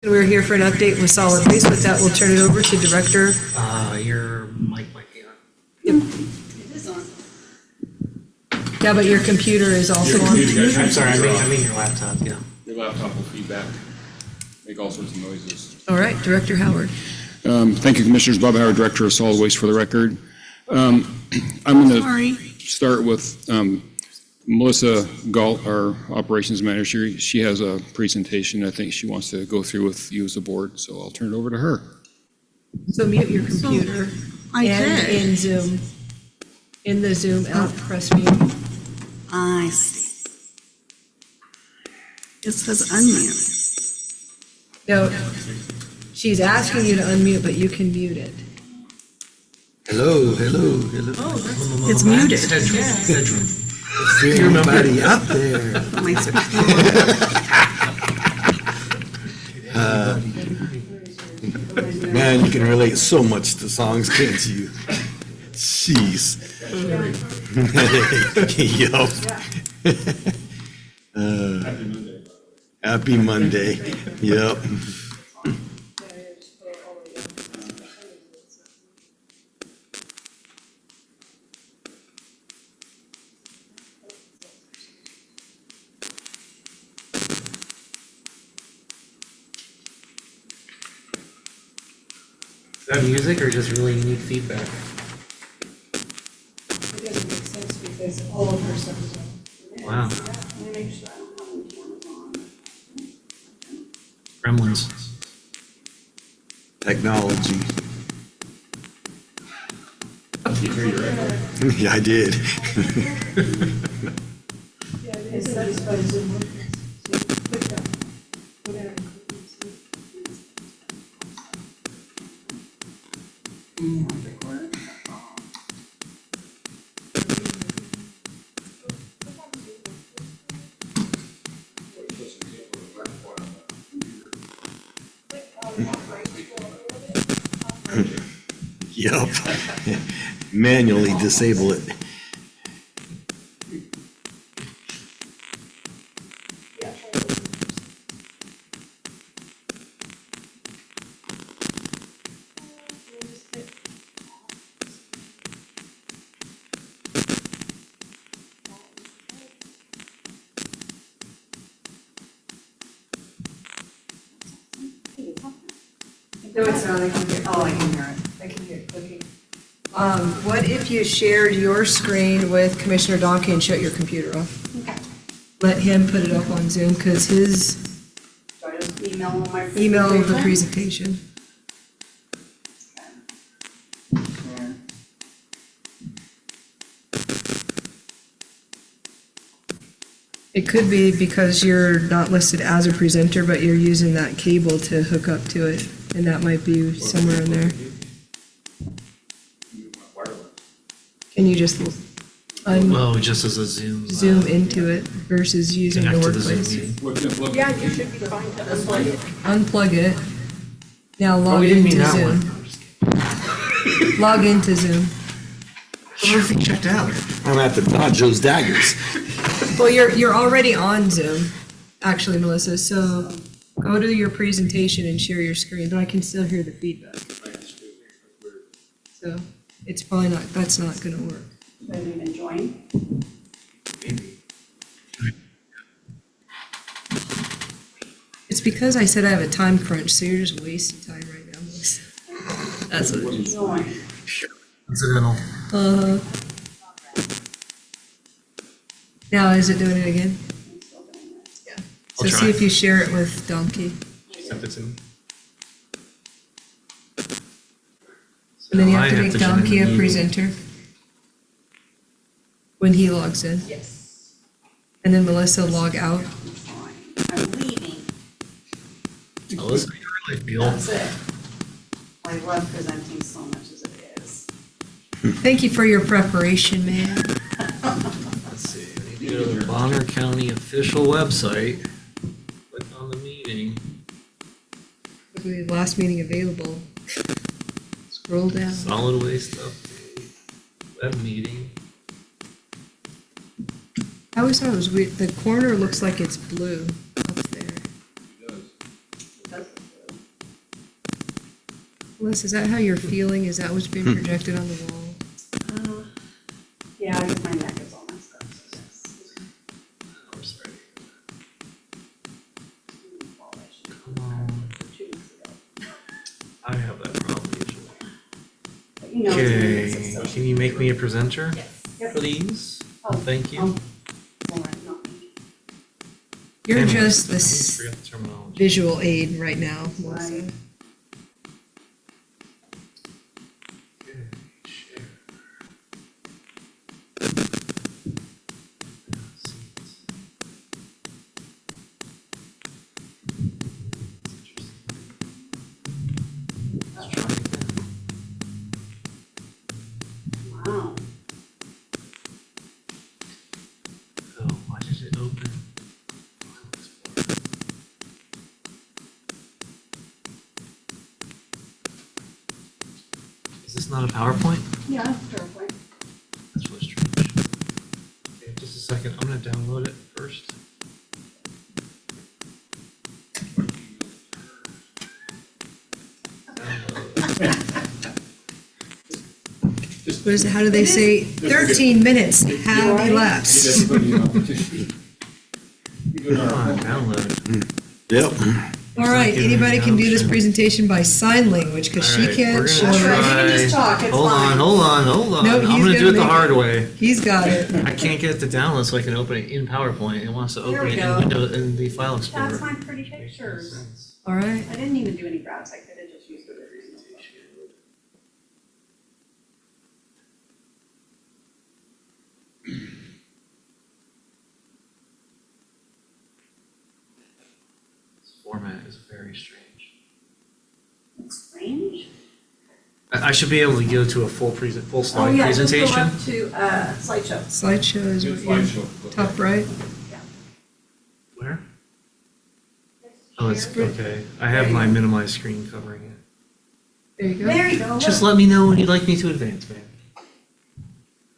We're here for an update with solid waste. With that, we'll turn it over to Director. Your mic might be on. Yep. It is on. Yeah, but your computer is also on. I'm sorry, I mean your laptop, yeah. Your laptop will feedback, make all sorts of noises. All right, Director Howard. Thank you, Commissioners. Bob Howard, Director of Solid Waste, for the record. I'm going to start with Melissa Galt, our Operations Manager. She has a presentation I think she wants to go through with you as a board, so I'll turn it over to her. So mute your computer. I and did. in Zoom. In the Zoom app, press mute. I see. It says unmute. No, she's asking you to unmute, but you can mute it. Hello. It's muted. Is there anybody up there? My Man, you can relate so much to songs, can't you? Jeez. Yup. Happy Monday. Yep. Is that music or just really neat feedback? It doesn't make sense because all of her stuff is on. Wow. Let me make sure I don't have any cameras on. Gremlins. Technology. Yeah, I did. Yup. Manually disable it. No, it's not. I can hear. Oh, I can hear it. I can hear it clicking. What if you shared your screen with Commissioner Donkey and shut your computer off? Okay. Let him put it up on Zoom because his Do I just email him my email the presentation? presentation. It could be because you're not listed as a presenter, but you're using that cable to hook up to it, and that might be somewhere in there. Can you just Oh, just as a Zoom. zoom into it versus using the Connect to the Zoom workplace? meeting. Yeah, you should be fine to unplug it. Unplug it. Now Oh, log we didn't into mean that Zoom. one. I'm just kidding. Log into Zoom. Everything checked out. I'm at the Nacho's Daggers. Well, you're already on Zoom, actually, Melissa, so go to your presentation and share your screen, but I can still hear the feedback. So it's probably not, that's not gonna work. Should I even join? It's because I said I have a time crunch, so you're just wasting time right now, Melissa. That's what it is. Join. Incidental. Now, is it doing it again? I'm still doing it. Yeah. I'll So see try. if you share it with Donkey, Sent it to me. and then you So have to I make join the Donkey a meeting. presenter when he logs in, Yes. and then Melissa log out. I'm trying. I'm leaving. Tell us how you really feel. That's it. I love presenting so much as it is. Thank you for your preparation, man. Let's see, I need to go to the Bonner County official website, click on the meeting. The last meeting available. Scroll down. Solid waste update, web meeting. I always thought it was weird. The corner looks like it's blue up there. Melissa, is that how you're feeling? Is that what's being projected on the wall? Yeah, I guess my neck is all messed up, so yes. I'm sorry. Well, I should- Come on. 2 weeks ago. I have that problem usually. But you know, it's in the Okay, system. can you make me a presenter, Yep. please? Oh, Thank you. oh, all right, not me. You're Damn it, just I always this forget the terminology. visual aid right now, Melissa. Right. Okay, share. Seats. Let's try again. Wow. Oh, why did it open? Is this not a PowerPoint? Yeah, that's PowerPoint. That's really strange. Okay, just a second, I'm gonna download it first. What is it, how do they say, 13 minutes have Right. elapsed? Come on, download. Yep. All right, giving me anybody the can do this option. presentation by sign language, because she Alright, can't we're show gonna That's right, it. you can just talk, it's Hold on, fine. hold on, hold on. No, I'm he's gonna do gonna it the make hard it. way. He's got it. I can't get it to download so I can open it in PowerPoint. It wants to There open we it in go. Windows in the file explorer. That's my pretty Makes no pictures. sense. All right. I didn't even do any grabs, I could have just used the original. This format is very strange. It's strange. I should be able to go to a full Oh, slide yeah, just go presentation. up to, slideshow. Slideshow is what you, top right. Where? Oh, it's, okay. I have my minimized screen covering it. There you go. There you go. Just look. let me know when you'd like me to advance, man.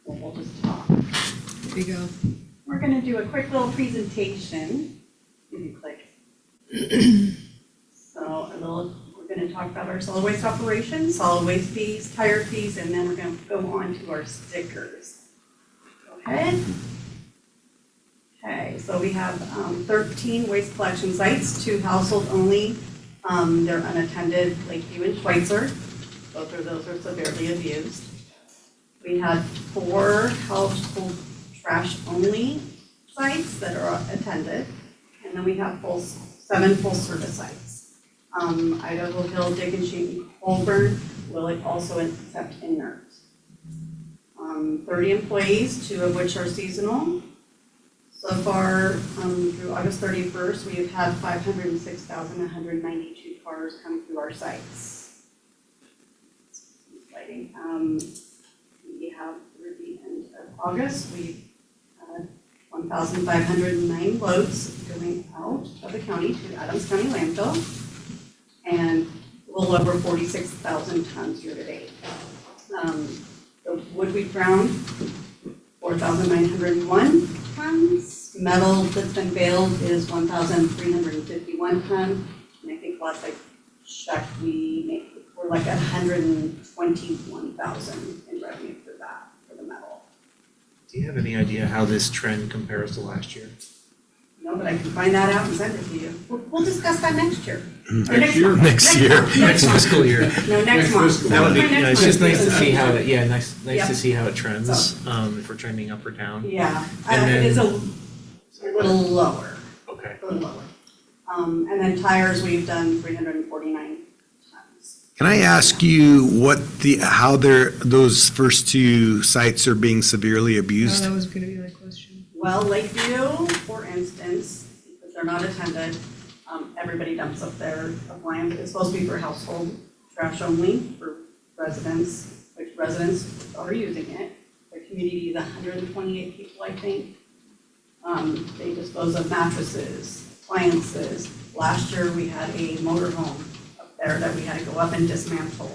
We'll just talk. There you go. We're gonna do a quick little presentation. If you click. So we're gonna talk about our solid waste operations, solid waste fees, tire fees, and then we're gonna go on to our stickers. Go ahead. Okay, so we have 13 waste collection sites, 2 household only. They're unattended, Lakeview and Schweitzer. Both of those are severely abused. We had 4 household trash only sites that are attended. And then we have 7 full service sites. Idaho Hill, Dickinson, Colburn will also accept inert. 30 employees, 2 of which are seasonal. So far, through August 31st, we have had 506,192 cars come through our sites. Exciting. We have, through the end of August, we had 1,509 loads going out of the county to Adams County landfill, and a little over 46,000 tons year to date. The wood we ground, 4,901 tons. Metal that's been baled is 1,351 tons. And I think last I checked, we're like 121,000 in revenue for that, for the metal. Do you have any idea how this trend compares to last year? No, but I can find that out and send it to you. We'll discuss that next year. Or Next year? month. Next year. month. Next fiscal year. No, next month. That would be, Next it's just month. nice to see how it, yeah, nice Yep. to see how it trends, if we're trending up or down. Yeah, And it is then- a little lower, Okay. a little lower. And then tires, we've done 349 tons. Can I ask you how those first 2 sites are being severely Oh, abused? that was gonna be my question. Well, Lakeview, for instance, because they're not attended, everybody dumps up their appliance. It's supposed to be for household trash only, for residents, which residents are using it. The community is 128 people, I think. They dispose of mattresses, appliances. Last year, we had a motorhome up there that we had to go up and dismantle.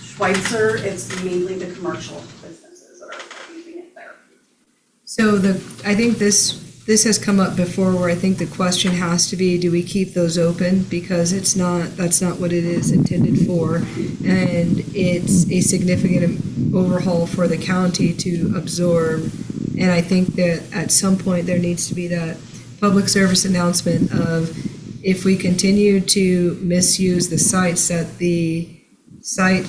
Schweitzer, it's mainly the commercial businesses that are using it there. So I think this this has come up before where I think the question has to be, do we keep those open? Because that's not what it is intended for. And it's a significant overhaul for the county to absorb. And I think that at some point there needs to be that public service announcement of, if we continue to misuse the sites, that the site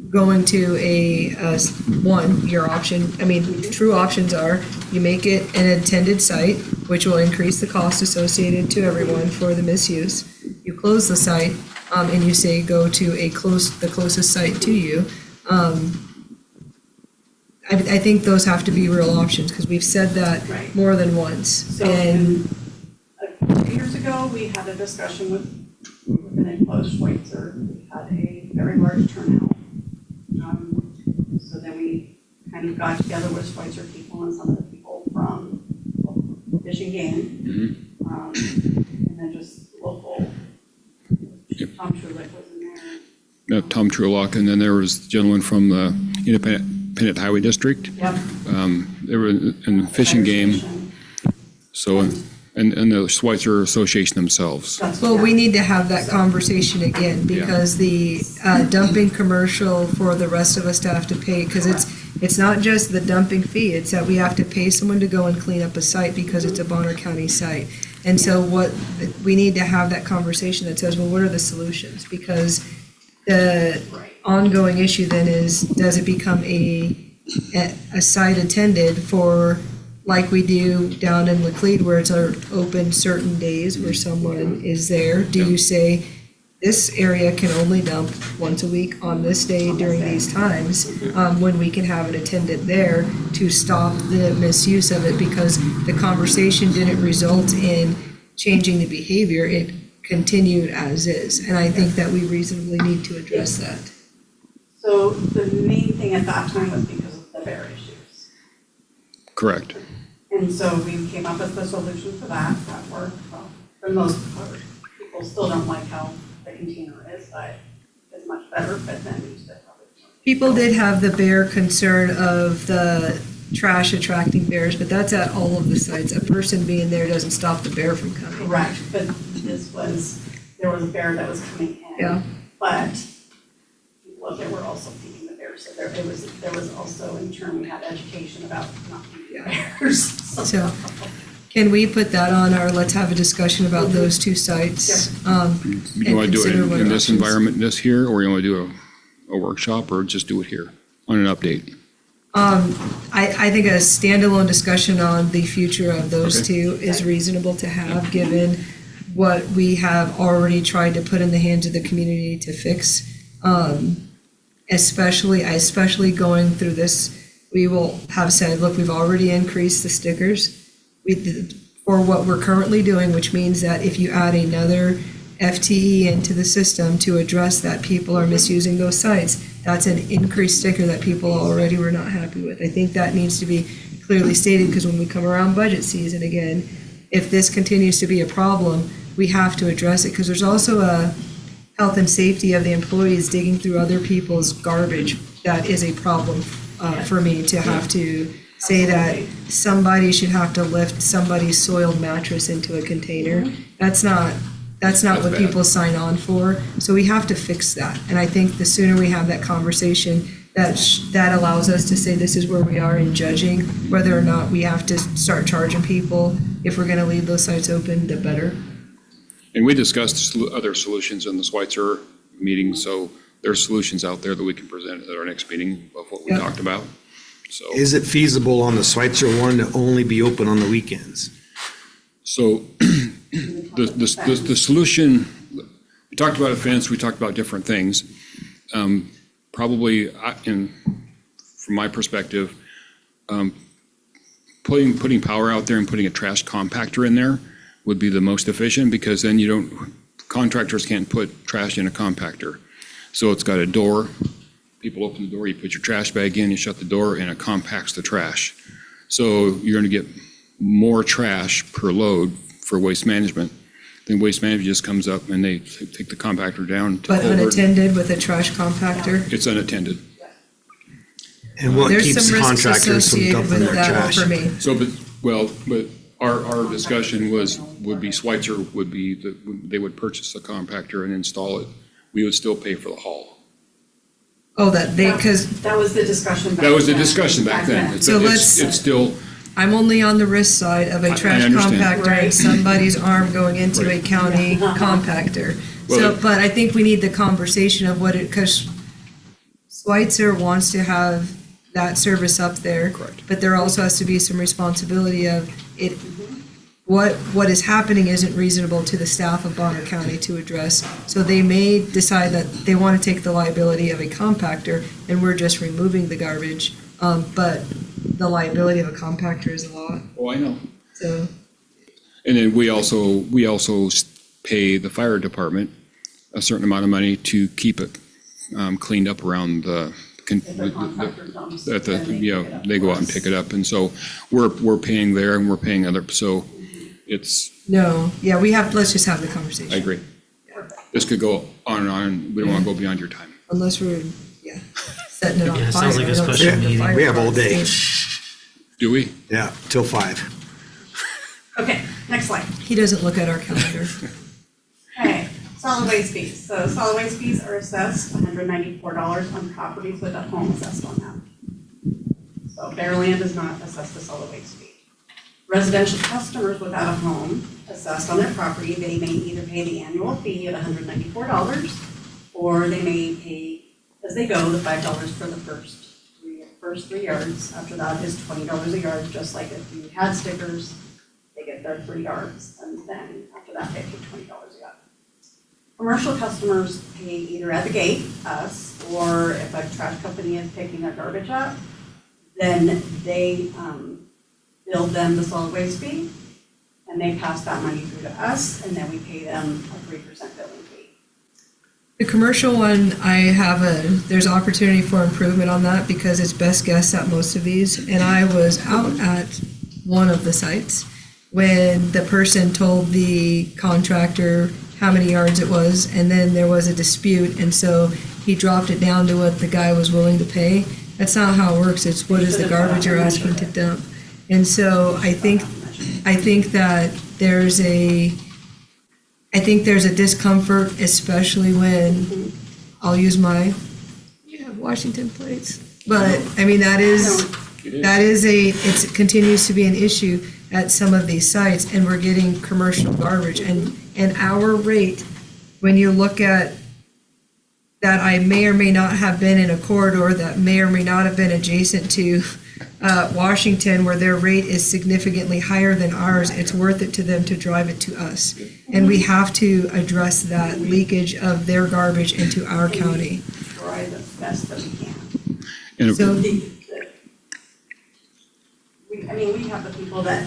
going to your option, true options are, you make it an intended site, which will increase the cost associated to everyone for the misuse. You close the site, and you say go to the closest site to you. I think those have to be real options, because we've said that Right. more than once. So, And a few years ago, we had a discussion with an enclosed Schweitzer. We had a very large turnout. So then we kind of got together with Schweitzer people and some of the people from Fish and Game. And then just local, Tom Trulick was in there. Tom Trulock, and then there was the gentleman from the Independent Highway District. Yep. They were in Fish and Game, so, and the Schweitzer Association themselves. well, we need to have that conversation again, because the dumping commercial for the rest of us to have to pay, because it's not just the dumping fee, it's that we have to pay someone to go and clean up a site because it's a Bonner County site. And so we need to have that conversation that says, well, what are the solutions? Because the ongoing issue then is, does it become a site attended for, like we do down in Laclede, where it's open certain days where someone is there? Do you say, this area can only dump once a week on this day during these times, when we can have an attendant there to stop the misuse of it? Because the conversation didn't result in changing the behavior, it continued as is. And I think that we reasonably need to address that. So the main thing at that time was because of the bear issues. Correct. And so we came up with a solution for that worked. Well, for the most part, people still don't like how the container is, but it's much better fit than used to probably. People did have the bear concern of the trash attracting bears, but that's at all of the sites. A person being there doesn't stop the bear from coming. Correct, but there was a bear that was coming in. Yeah. But people up there were also feeding the bears, so there was also, in turn, we had education about not feeding bears. So can we put that on our, let's have a discussion about those two sites? You want to do it in this environment, this here, or you want to do a workshop, or just do it here on an update? I think a standalone discussion on the future of those two is reasonable to have, given what we have already tried to put in the hands of the community to fix. Especially going through this, we will have said, look, we've already increased the stickers for what we're currently doing, which means that if you add another FTE into the system to address that people are misusing those sites, that's an increased sticker that people already were not happy with. I think that needs to be clearly stated, because when we come around budget season again, if this continues to be a problem, we have to address it, because there's also a health and safety of the employees digging through other people's garbage. That is a problem for me, to have to say that somebody should have to lift somebody's soiled mattress into a container. That's not what bad. people sign on for. So we have to fix that. And I think the sooner we have that conversation, that allows us to say this is where we are in judging whether or not we have to start charging people if we're going to leave those sites open, the better. And we discussed other solutions in the Schweitzer meeting, so there are solutions out there that we can present at our next meeting of what we Yep. talked about. So, Is it feasible on the Schweitzer one to only be open on the weekends? so the solution, we talked about a fence, we talked about different things. Probably, from my perspective, putting power out there and putting a trash compactor in there would be the most efficient, because then contractors can't put trash in a compactor. So it's got a door, people open the door, you put your trash bag in, you shut the door, and it compacts the trash. So you're gonna get more trash per load for waste management. Then waste management just comes up and they take the compactor down to But Colbert. unattended with a trash compactor, It's unattended. And what there's keeps some risks contractors from associated dumping with their that trash? for me. So, but Our discussion would be Schweitzer they would purchase a compactor and install it. We would still pay for the haul. Oh, because That was the discussion back then. That was the discussion back then. So It's still, I'm only on the risk side of a I trash understand. compactor and Right. somebody's arm going into a Right. county Yeah. compactor. Well, So, it- but I think we need the conversation of because Schweitzer wants to have that service up there. Correct. But there also has to be some responsibility of it, what is happening isn't reasonable to the staff of Bonner County to address. So they may decide that they want to take the liability of a compactor and we're just removing the garbage. But the liability of a compactor is a lot, oh, I know. so. And then we also pay the fire department a certain amount of money to keep it cleaned up around If the contractor dumps, that then they pick it up they go for out and us. pick it up. And so we're paying there and we're paying other, so it's, No, yeah, let's just have the conversation. I agree. Perfect. This could go on and on. We don't want to go beyond your time. Unless we're, setting it on Yeah, it fire. sounds like a I don't special think the meeting. fire We have all day. department- Do we? Yeah, till 5. Okay, next slide. He doesn't look at our calendar. Okay, solid waste fees. So solid waste fees are assessed $194 on properties with a home assessed on them. So bare land is not assessed a solid waste fee. Residential customers without a home assessed on their property, they may either pay the annual fee of $194, or they may pay as they go, the $5 for the first three yards. After that is $20 a yard, just like if you had stickers, they get their 3 yards, and then after that, they pay $20 a yard. Commercial customers pay either at the gate, us, or if a trash company is picking their garbage up, then they bill them the solid waste fee, and they pass that money through to us, and then we pay them a 3% billing fee. The commercial one, there's opportunity for improvement on that because it's best guess at most of these. And I was out at one of the sites when the person told the contractor how many yards it was, and then there was a dispute, and so he dropped it down to what the guy was willing to pay. That's not how it works. It's what is the garbage you're asking to dump. And so I think that there's a discomfort, especially when, I'll use Washington plates. But, I mean, it continues to be an issue at some of these sites, and we're getting commercial garbage. And our rate, when you look at that, I may or may not have been in a corridor that may or may not have been adjacent to Washington, where their rate is significantly higher than ours, it's worth it to them to drive it to us. And we have to address that leakage of their garbage into our county. Try the best that we can. And So, We have the people that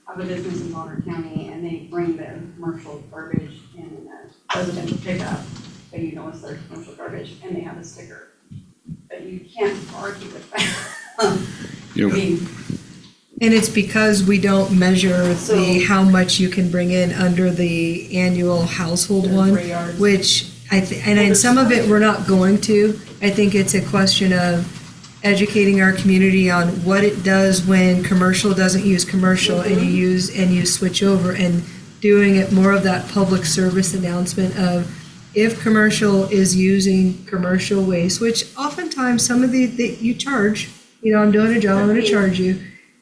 have a business in Bonner County and they bring their commercial garbage in a residential pickup, and you know it's their commercial garbage, and they have a sticker. But you can't argue with that. you know, and it's because we don't measure So- how much you can bring in under the annual household one, 3 yards. which and some of it we're not going to. I think it's a question of educating our community on what it does when commercial doesn't use commercial and you switch over, and doing it more of that public service announcement of if commercial is using commercial waste, which oftentimes some of you charge, I'm doing a job, I'm gonna charge you.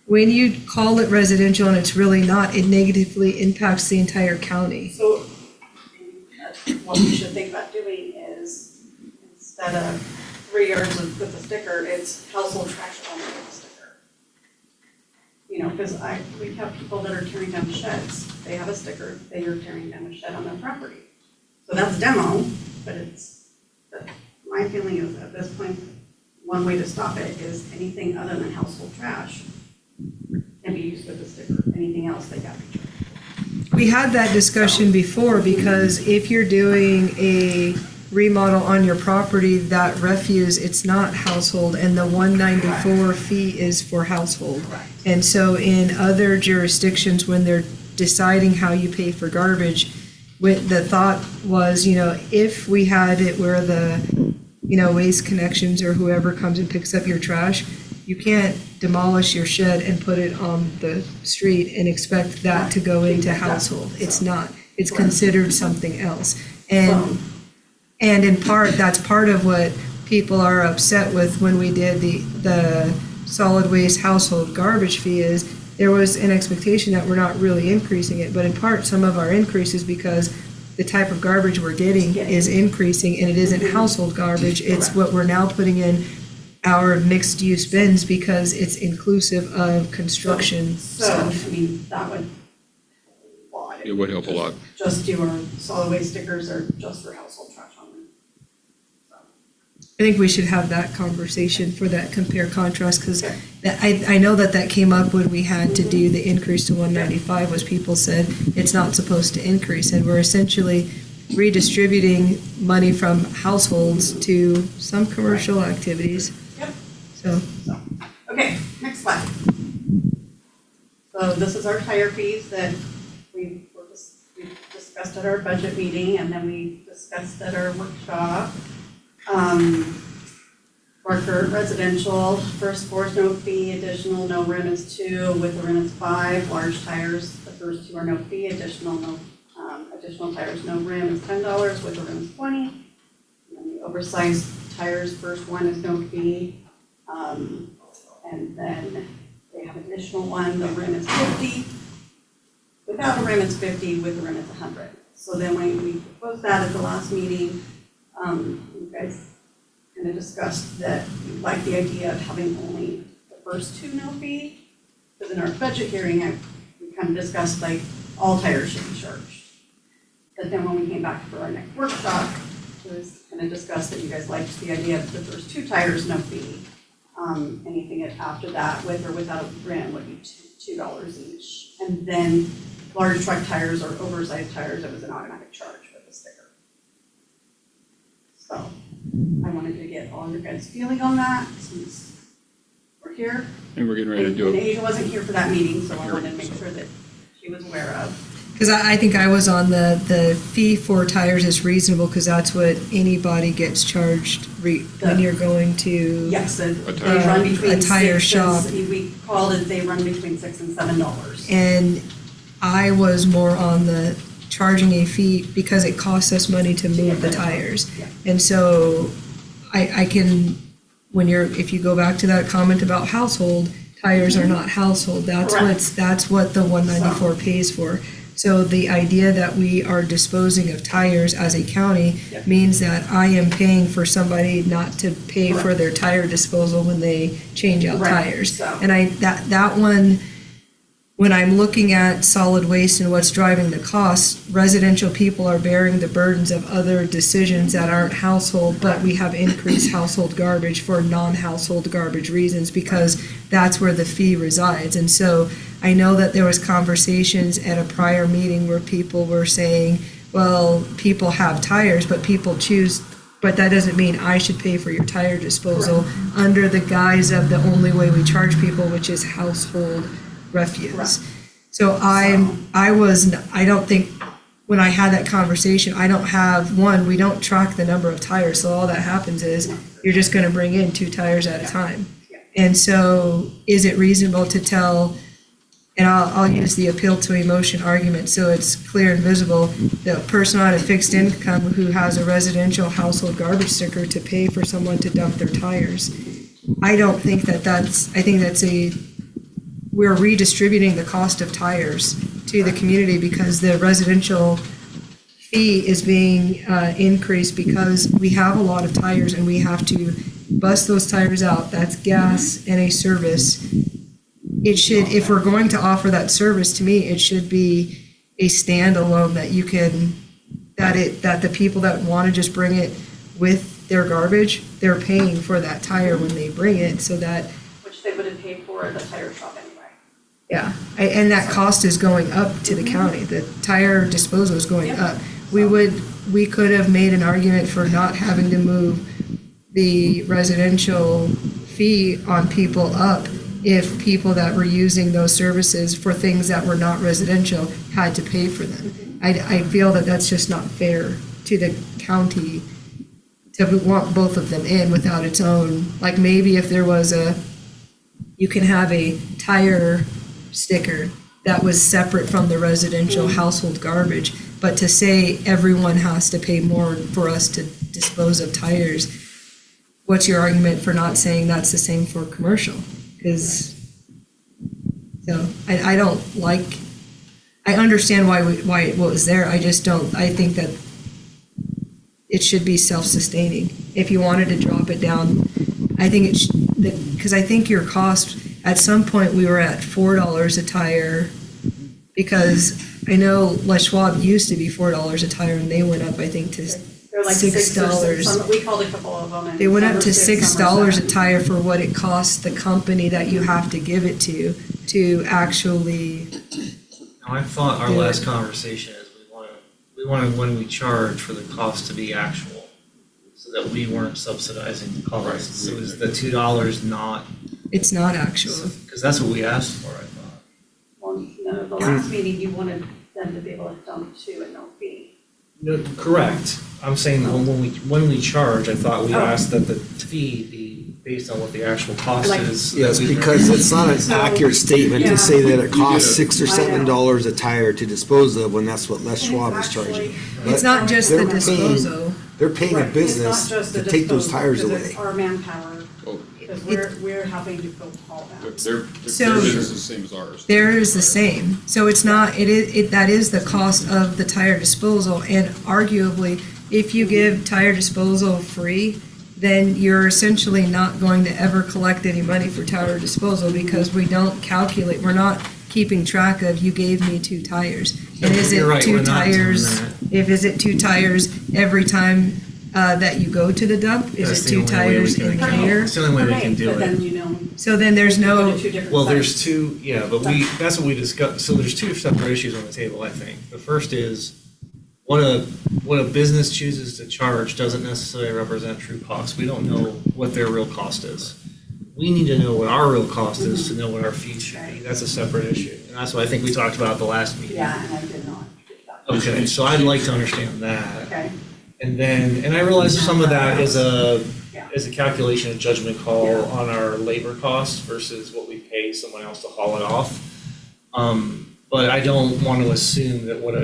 When you call it residential and it's really not, it negatively impacts the entire county. So what we should think about doing is, instead of 3 yards with a sticker, it's household trash only with a sticker. Because we have people that are tearing down sheds. They have a sticker, they are tearing down a shed on their property. So that's demo, but my feeling is at this point, one way to stop it is anything other than household trash can be used with a sticker. Anything else, they got to be charged. We had that discussion before, because if you're doing a remodel on your property, that refuse, it's not household, and the 194 fee is for household. And so in other jurisdictions, when they're deciding how you pay for garbage, the thought was, if we had it where the, Waste Connections or whoever comes and picks up your trash, You can't demolish your shed and put it on the street and expect that to go into household. It's not. It's considered something else. And in part, that's part of what people are upset with when we did the solid waste household garbage fee is there was an expectation that we're not really increasing it, but in part, some of our increase is because the type of garbage we're getting is increasing, and it isn't household garbage. It's what we're now putting in our mixed-use bins because it's inclusive of construction So, stuff. I mean, that would. It would help a lot. Just do our solid waste stickers are just for household trash only. So, I think we should have that conversation for that compare contrast, because I know that came up when we had to do the increase to 195, was people said it's not supposed to increase, and we're essentially redistributing money from households to some commercial activities. Yep. So, Okay, next slide. So this is our tire fees that we discussed at our budget meeting, and then we discussed at our workshop. Barker residential, first four is no fee, additional no rim is 2, with the rim is 5. Large tires, the first 2 are no fee, additional tires, no rim is $10, with the rim is 20. And then the oversized tires, first one is no fee. And then they have an additional one, the rim is 50. Without a rim, it's 50, with a rim, it's 100. So then when we proposed that at the last meeting, you guys kind of discussed that you like the idea of having only the first 2 no fee. Because in our budget hearing, we kind of discussed like all tires should be charged. But then when we came back for our next workshop, it was kind of discussed that you guys liked the idea of the first 2 tires no fee. Anything after that, with or without a rim, would be $2 each. And then large truck tires or oversized tires, it was an automatic charge with a sticker. So I wanted to get all your guys' feeling on that since we're here. And we're getting ready to do And it. Asia wasn't here for that meeting, so I wanted to make sure that she was aware of. because I think I was on the fee for tires is reasonable, because that's what anybody gets charged when you're going to. Yes, and A they tire- run between a tire 6 shop. and, we called it, they run between $6 and $7. And I was more on the charging a fee because it costs us money to move the tires. Yeah. And so I can, if you go back to that comment about household, tires are not household. Correct. That's what the 194 pays for. So the idea that we are disposing of tires as a county Yep. means that I am paying for somebody not to pay for Correct. their tire disposal when they change out Right, tires. so- And that one, when I'm looking at solid waste and what's driving the cost, residential people are bearing the burdens of other decisions that aren't household, but we have increased household garbage for non-household garbage reasons, because that's where the fee resides. And so I know that there was conversations at a prior meeting where people were saying, well, people have tires, but people choose, but that doesn't mean I should pay for your tire disposal under the guise of the only way we charge people, which is household refuse. Correct. So I don't think, when I had that conversation, we don't track the number of tires, so all that happens is you're just gonna bring in 2 tires at a time. Yeah. And so is it reasonable to tell, and I'll use the appeal to emotion argument so it's clear and visible, the person on a fixed income who has a residential household garbage sticker to pay for someone to dump their tires? I don't think I think that's we're redistributing the cost of tires to the community because the residential fee is being increased because we have a lot of tires and we have to bust those tires out. That's gas and a service. It should, if we're going to offer that service, to me, it should be a standalone that you can, that the people that want to just bring it with their garbage, they're paying for that tire when they bring it, so that, Which they would have paid for at the tire shop anyway. yeah, and that cost is going up to the county. The tire disposal is going up. We could have made an argument for not having to move the residential fee on people up if people that were using those services for things that were not residential had to pay for them. I feel that that's just not fair to the county to want both of them in without its own, like maybe if there was you can have a tire sticker that was separate from the residential household garbage. But to say everyone has to pay more for us to dispose of tires, what's your argument for not saying that's the same for commercial? Because, so, I don't like, I understand why it was there, I just don't, I think that it should be self-sustaining. If you wanted to drop it down, I think because I think your cost, at some point, we were at $4 a tire, because I know Les Schwab used to be $4 a tire, and they went up, I think, to They're like $6. We called a couple of them. And They went some up were to some were $6 a seven. tire for what it costs the company that you have to give it to actually, Now, I thought our Do last it. conversation is we wanted when we charge for the cost to be actual, so that we weren't subsidizing the cost. So is the $2 not, it's not actual. because that's what we asked for, I thought. Well, no, the last meeting, you wanted them to be able to dump two at no fee. No, correct. I'm saying when we charge, I thought we asked that the fee be based on what the actual cost Like- is. Yes, because it's not an accurate statement to say that it costs $6 or I know. $7 a tire to dispose of when that's what Les Schwab is charging. It's not just the They're paying- disposal. They're paying a Right, business it's not just to the take those disposal, tires because it's away. our manpower, Oh, because we're having to go haul them. Their So- business is the same as ours. There is the same. So it's not, that is the cost of the tire disposal, and arguably, if you give tire disposal free, then you're essentially not going to ever collect any money for tire disposal, because we don't calculate, we're not keeping track of, you gave me 2 tires. And is You're it right, 2 we're not doing tires, that. is it 2 tires every time that you go to the dump? Is That's it the 2 only way we tires can in account. here? It's the only way we can Right, do but it. then, you know. So then there's you go no, to two different Well, there's sites. two, yeah, but that's what we discussed, so there's 2 separate issues on the table, I think. The first is, what a business chooses to charge doesn't necessarily represent true cost. We don't know what their real cost is. We need to know what our real cost is to know what our fee should be. That's a separate issue. And that's what I think we talked about at the last meeting. Yeah, and I did not get that. Okay, so I'd like to understand that. Okay, And then, and I realize some of that is a Yeah. calculation, a judgment call Yeah. on our labor costs versus what we pay someone else to haul it off. But I don't want to assume that what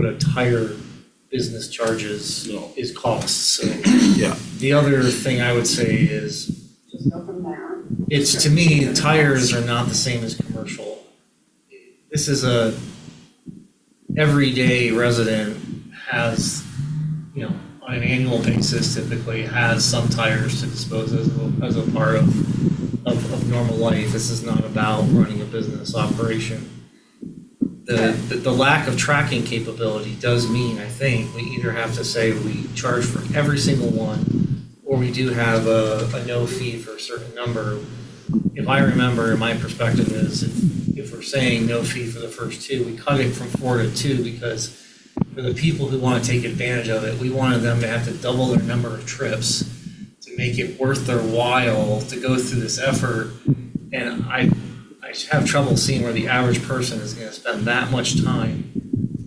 a tire business charges No. is cost. So Yeah. the other thing I would say is, just go from there. it's, to me, tires are not the same as commercial. This is a everyday resident has, you know, on an annual basis typically has some tires to dispose as a part of normal life. This is not about running a business operation. The lack of tracking capability does mean, I think, we either have to say we charge for every single one, or we do have a no fee for a certain number. If I remember, my perspective is if we're saying no fee for the first 2, we cut it from 4 to 2 because for the people who want to take advantage of it, we wanted them to have to double their number of trips to make it worth their while to go through this effort. And I have trouble seeing where the average person is going to spend that much time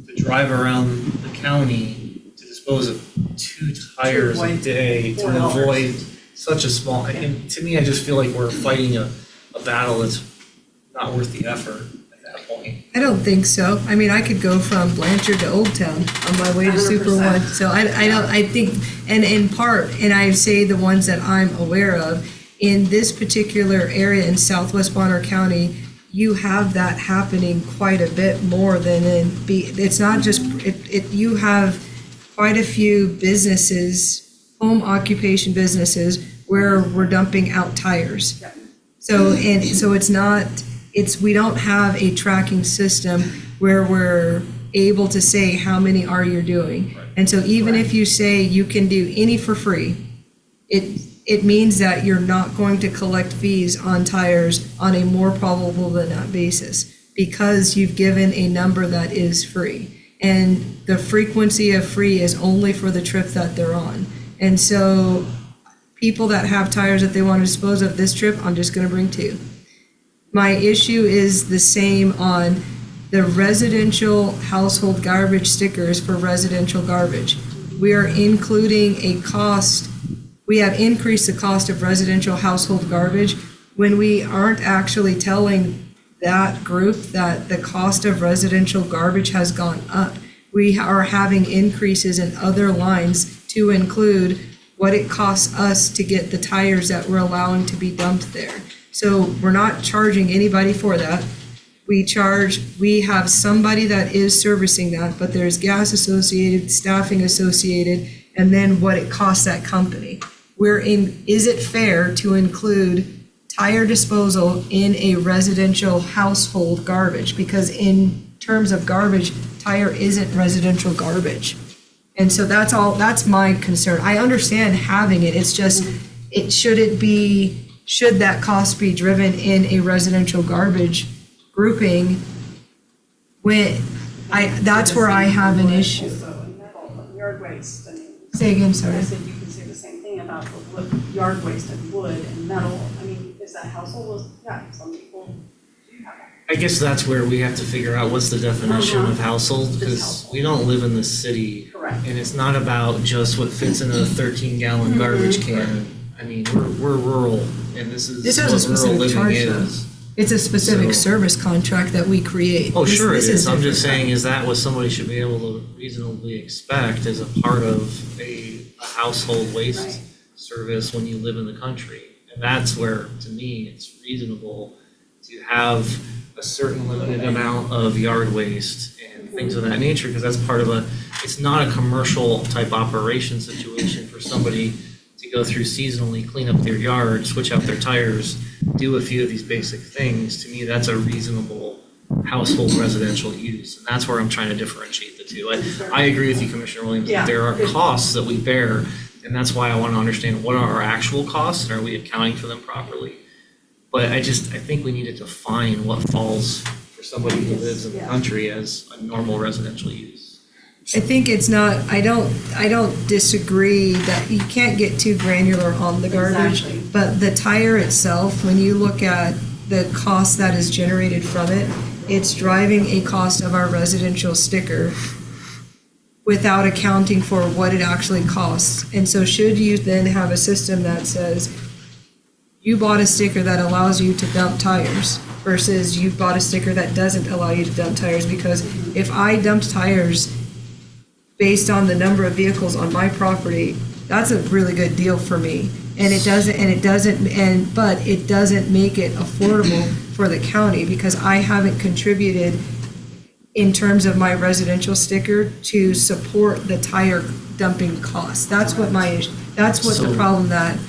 to drive around the county to dispose of 2 tires a day to $4. avoid such a small, and to me, I just feel like we're fighting a battle that's not worth the effort at that point. I don't think so. I mean, I could go from Blanchard to Old Town on my way to Super 100%. One. So I think, and in part, and I say the ones that I'm aware of, in this particular area in southwest Bonner County, you have that happening quite a bit more than it's not just, you have quite a few businesses, home occupation businesses, where we're dumping out tires. Yep. So we don't have a tracking system where we're able to say how many are you doing. And so even if you say you can do any for free, it means that you're not going to collect fees on tires on a more probable than not basis, because you've given a number that is free. And the frequency of free is only for the trip that they're on. And so people that have tires that they want to dispose of this trip, I'm just going to bring 2. My issue is the same on the residential household garbage stickers for residential garbage. We are including a cost, we have increased the cost of residential household garbage when we aren't actually telling that group that the cost of residential garbage has gone up. We are having increases in other lines to include what it costs us to get the tires that we're allowing to be dumped there. So we're not charging anybody for that. We have somebody that is servicing that, but there's gas associated, staffing associated, and then what it costs that company. Is it fair to include tire disposal in a residential household garbage? Because in terms of garbage, tire isn't residential garbage. And so that's my concern. I understand having it, it's just, should that cost be driven in a residential garbage grouping? That's where I have an issue. Also, and metal, yard waste, I mean. Say again, sorry. I said you can say the same thing about the wood, yard waste and wood and metal. I mean, is that household? Yeah, some people do have that. I guess that's where we have to figure out what's the definition of household, Just because household. we don't live in the city. Correct. And it's not about just what fits in a 13-gallon garbage can. I mean, we're rural, and this This has a is what rural specific living charge, though. is. It's a specific So- service contract that we create. Oh, sure it This is. I'm just different. saying, is that what somebody should be able to reasonably expect as a part of a household waste Right. service when you live in the country? And that's where, to me, it's reasonable to have a certain limited amount of yard waste and things of that nature, because that's part of it's not a commercial type operation situation for somebody to go through seasonally, clean up their yard, switch out their tires, do a few of these basic things. To me, that's a reasonable household residential use. And that's where I'm trying to differentiate the two. I agree with you, Commissioner Williams, that there are costs that we bear, and that's why I want to understand what are our actual costs, and are we accounting for them properly? But I think we need to define what falls for somebody who lives in the country as a normal residential use. I think it's not, I don't disagree that you can't get too granular on the garbage. Exactly. But the tire itself, when you look at the cost that is generated from it, it's driving a cost of our residential sticker without accounting for what it actually costs. And so should you then have a system that says, you bought a sticker that allows you to dump tires versus you bought a sticker that doesn't allow you to dump tires? Because if I dumped tires based on the number of vehicles on my property, that's a really good deal for me. But it doesn't make it affordable for the county because I haven't contributed in terms of my residential sticker to support the tire dumping costs. That's what the problem that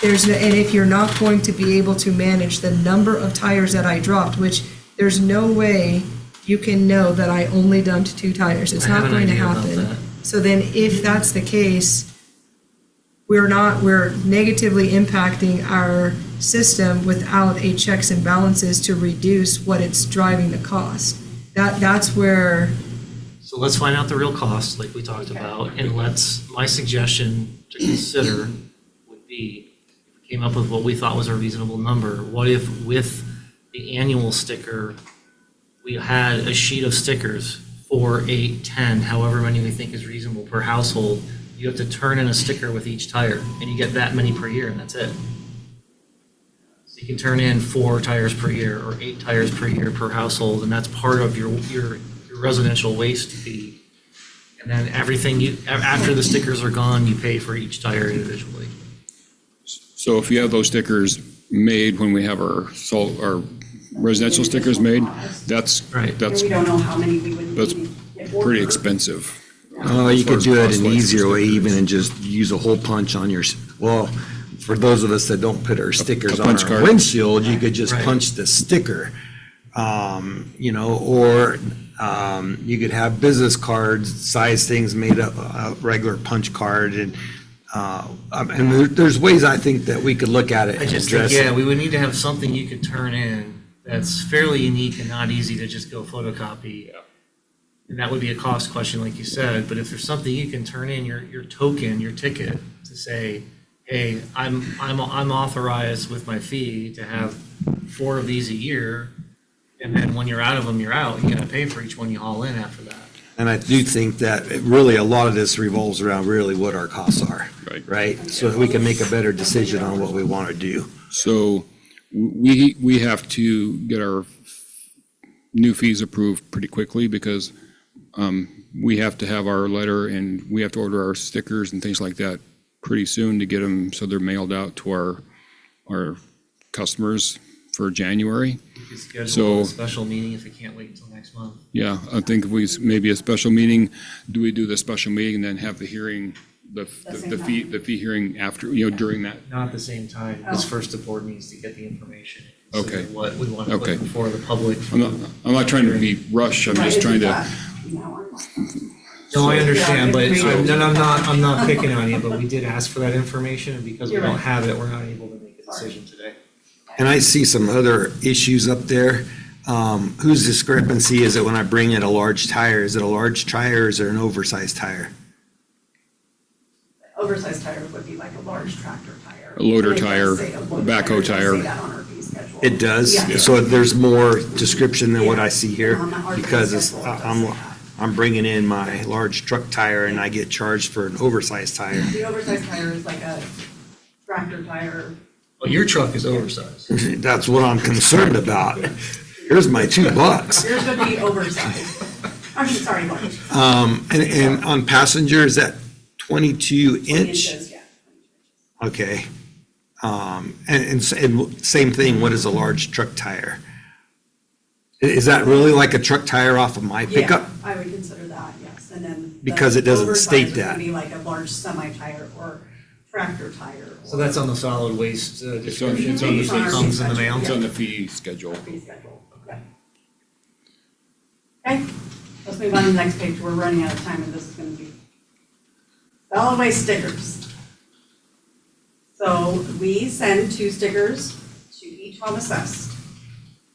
and if you're not going to be able to manage the number of tires that I dropped, which there's no way you can know that I only dumped 2 tires. It's I have not an going to idea about happen. that. So then if that's the case, we're negatively impacting our system without a checks and balances to reduce what it's driving the cost. That's where, So let's find out the real cost, like we talked about, and my suggestion to consider would be, if we came up with what we thought was a reasonable number, what if with the annual sticker, we had a sheet of stickers, 4, 8, 10, however many we think is reasonable per household. You have to turn in a sticker with each tire, and you get that many per year, and that's it. So you can turn in 4 tires per year or 8 tires per year per household, and that's part of your residential waste fee. And then everything after the stickers are gone, you pay for each tire individually. So if you have those stickers made when we have our residential stickers made, that's Right. And we don't know how many we would that's need to get ordered. pretty expensive. You As far could as do it cost an wise for easier way stickers. even and just use a hole punch on for those of us that don't put our stickers a on punch our card. windshield, you could just Right. punch the sticker. Or you could have business cards, size things made up, a regular punch card and there's ways I think that we could look at it I and just think, address it. we would need to have something you could turn in that's fairly unique and not easy to just go photocopy. And that would be a cost question, like you said, but if there's something you can turn in, your token, your ticket, to say, hey, I'm authorized with my fee to have 4 of these a year, and then when you're out of them, you're out, you gotta pay for each one you haul in after that. And I do think that really a lot of this revolves around really what our costs are. Right. Right? So that we can make a better decision on what we want to do. So we have to get our new fees approved pretty quickly because we have to have our letter and we have to order our stickers and things like that pretty soon to get them so they're mailed out to our customers for January. We could schedule So- a special meeting if it can't wait until next month. Yeah, I think if we, maybe a special meeting, do we do the special meeting and then have the hearing, the fee hearing after, during that? Not at the same time, because Oh. first the board needs to get the information. Okay. consider What we want to Okay. put before the public. I'm not trying to be rushed, I'm Right, just it's trying to, that. No, No, I understand, but, Yeah, I'm not picking on you, but we did ask for that information, and because we You're don't right. have it, we're not able to make a decision today. And I see some other issues up there. Whose discrepancy is it when I bring in a large tire? Is it a large tire or is it an oversized tire? Oversized tire would be like a large tractor tire. A loader And it does tire, say a loader backhoe It does tire. say that on our fee schedule. It does? Yeah. So there's more description than what I see here? On our fee Because schedule, it does say that. I'm bringing in my large truck tire and I get charged for an oversized tire. The oversized tire is like a tractor tire. Well, your truck is oversized. That's what I'm concerned about. Here's my $2. Yours would be oversized. I mean, sorry, large. And on passenger, is that 22 20 inch? inches, yeah. Okay. And same thing, what is a large truck tire? Is that really like a truck tire off of my pickup? Yeah, I would consider that, yes, and then. the Because it doesn't state oversized would that. be like a large semi-tire or tractor tire. So that's on the solid waste description, it's on the it comes in the mail. it's on the fee schedule. Fee schedule, yeah. Okay, let's move on to the next page, we're running out of time and this is gonna be solid waste stickers. So we send 2 stickers to each home assessed.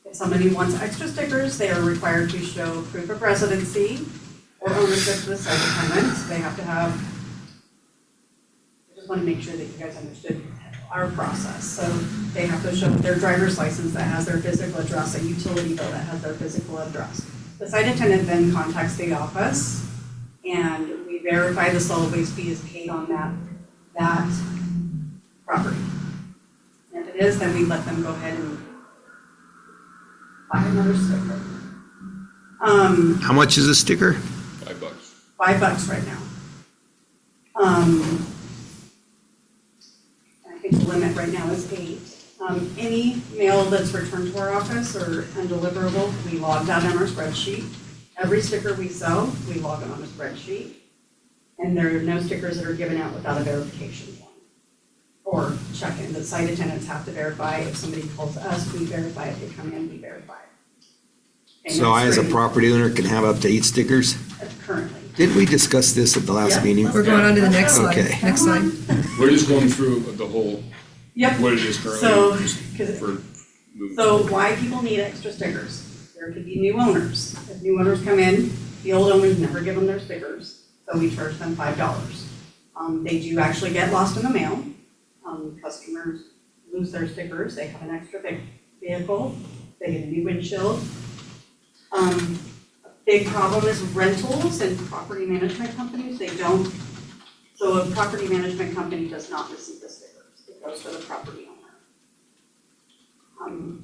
If somebody wants extra stickers, they are required to show proof of residency or ownership to the site attendant. They have to have, I just want to make sure that you guys understood our process. So they have to show their driver's license that has their physical address, a utility bill that has their physical address. The site attendant then contacts the office and we verify the solid waste fee is paid on that property. And if it is, then we let them go ahead and buy another sticker. How much is a sticker? $5. $5 right now. I think the limit right now is 8. Any mail that's returned to our office or undeliverable, we log that on our spreadsheet. Every sticker we sell, we log it on a spreadsheet. And there are no stickers that are given out without a verification form or check-in. The site attendants have to verify. If somebody calls us, we verify. If they come in, we verify. And So I, that's as a free property owner, can have up to 8 stickers? currently. Didn't we discuss this at the last Yeah. meeting? We're going on to the next slide. Okay. Next slide. We're just going through the whole, Yep. what it is So, currently, just 'cause- for moving. So why people need extra stickers? There could be new owners. If new owners come in, the old owners never give them their stickers, so we charge them $5. They do actually get lost in the mail. Customers lose their stickers, they have an extra vehicle, they get a new windshield. A big problem is rentals and property management companies, they don't, so a property management company does not receive the stickers, it goes to the property owner.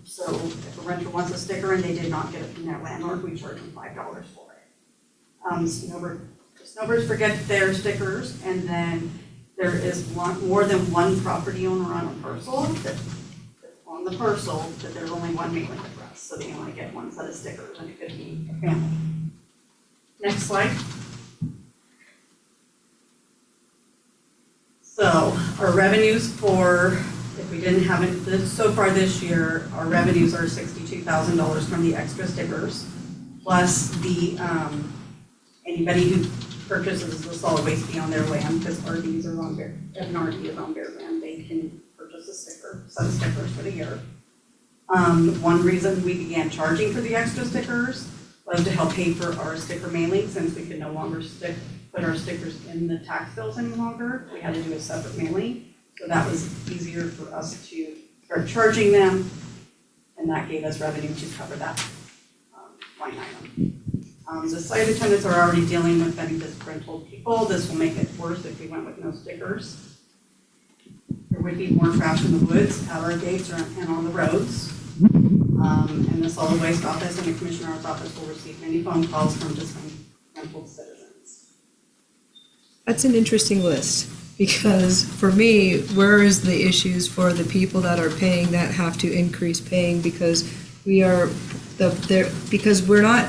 So if a renter wants a sticker and they did not get it from their landlord, we charge them $5 for it. Snowbirds forget their stickers, and then there is more than one property owner on a parcel that's on the parcel, that there's only one mailing address, so they only get one set of stickers, and it could be a family. Next slide. So our revenues for, if we didn't have it, so far this year, our revenues are $62,000 from the extra stickers, plus the, anybody who purchases the solid waste beyond their land, because RVs are on their, if an RV is on their land, they can purchase a sticker, set of stickers for the year. One reason we began charging for the extra stickers was to help pay for our sticker mailing, since we could no longer put our stickers in the tax bills any longer. We had to do a separate mailing, so that was easier for us to start charging them, and that gave us revenue to cover that line item. The site attendants are already dealing with many disgruntled people. This will make it worse if we went with no stickers. There would be more trash in the woods, at our gates, and on the roads. And the solid waste office and the commissioner's office will receive many phone calls from disgruntled citizens. That's an interesting list, because for me, where is the issues for the people that are paying that have to increase paying because we are, because we're not,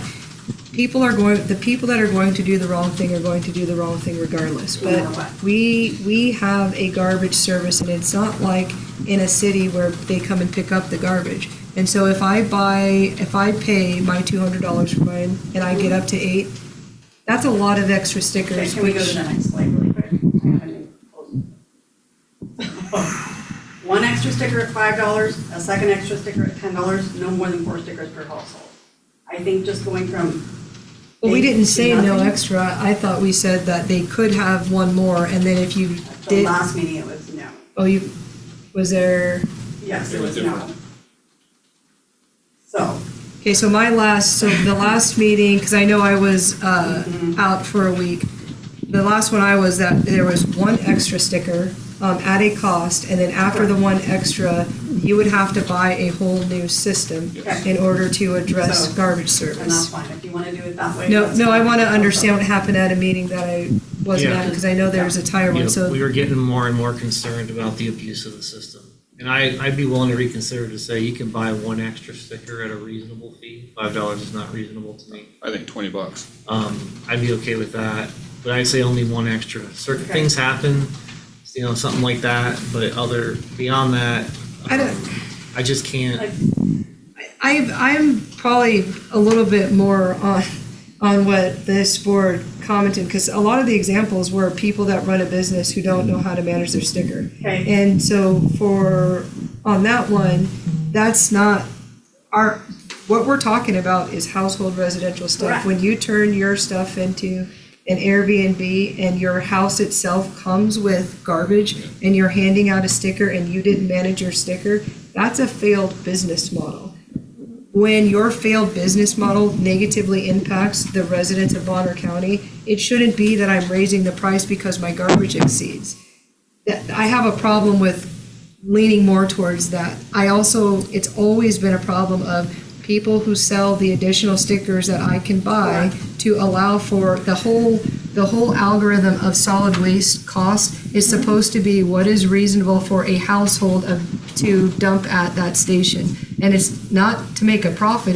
the people that are going to do the wrong thing are going to do the wrong thing regardless. No matter But what. we have a garbage service, and it's not like in a city where they come and pick up the garbage. And so if I pay my $200 for mine and I get up to 8, that's a lot of extra Okay, stickers. can we go to the next slide really quick? I have a new proposal. One extra sticker at $5, a second extra sticker at $10, no more than 4 stickers per household. I think just going from. Well, we 8 didn't to say no nothing. extra. I thought we said that they could have one more, and then if you At the did, last meeting, it was no. was there, Yes, it was no. So, okay, so the last meeting, because I know I was out for a week, the last one I was at, there was one extra sticker at a cost, and then after the one extra, you would have to buy a whole new system Okay. in order to address So, garbage and that's service. fine, if you want to do it that way. No, that's no, I fine. want to understand what happened at a meeting that I wasn't Yeah. at, because I know there's a tire You one, know, so. we were getting more and more concerned about the abuse of the system. And I'd be willing to reconsider to say you can buy one extra sticker at a reasonable fee. $5 is not reasonable to me. I think $20. I'd be okay with that, but I'd say only one extra. Certain Okay. things happen, you know, something like that, but beyond that, I don't- I just can't. Like, I'm probably a little bit more on what this board commented, because a lot of the examples were people that run a business who don't know how to manage their sticker. Okay. And so on that one, that's not what we're talking about is household residential stuff. Correct. When you turn your stuff into an Airbnb and your house itself comes with garbage and you're handing out a sticker and you didn't manage your sticker, that's a failed business model. When your failed business model negatively impacts the residents of Bonner County, it shouldn't be that I'm raising the price because my garbage exceeds. I have a problem with leaning more towards that. It's always been a problem of people who sell the additional stickers that I can buy to allow for the whole algorithm of solid waste cost is supposed to be what is reasonable for a household to dump at that station. And it's not to make a profit,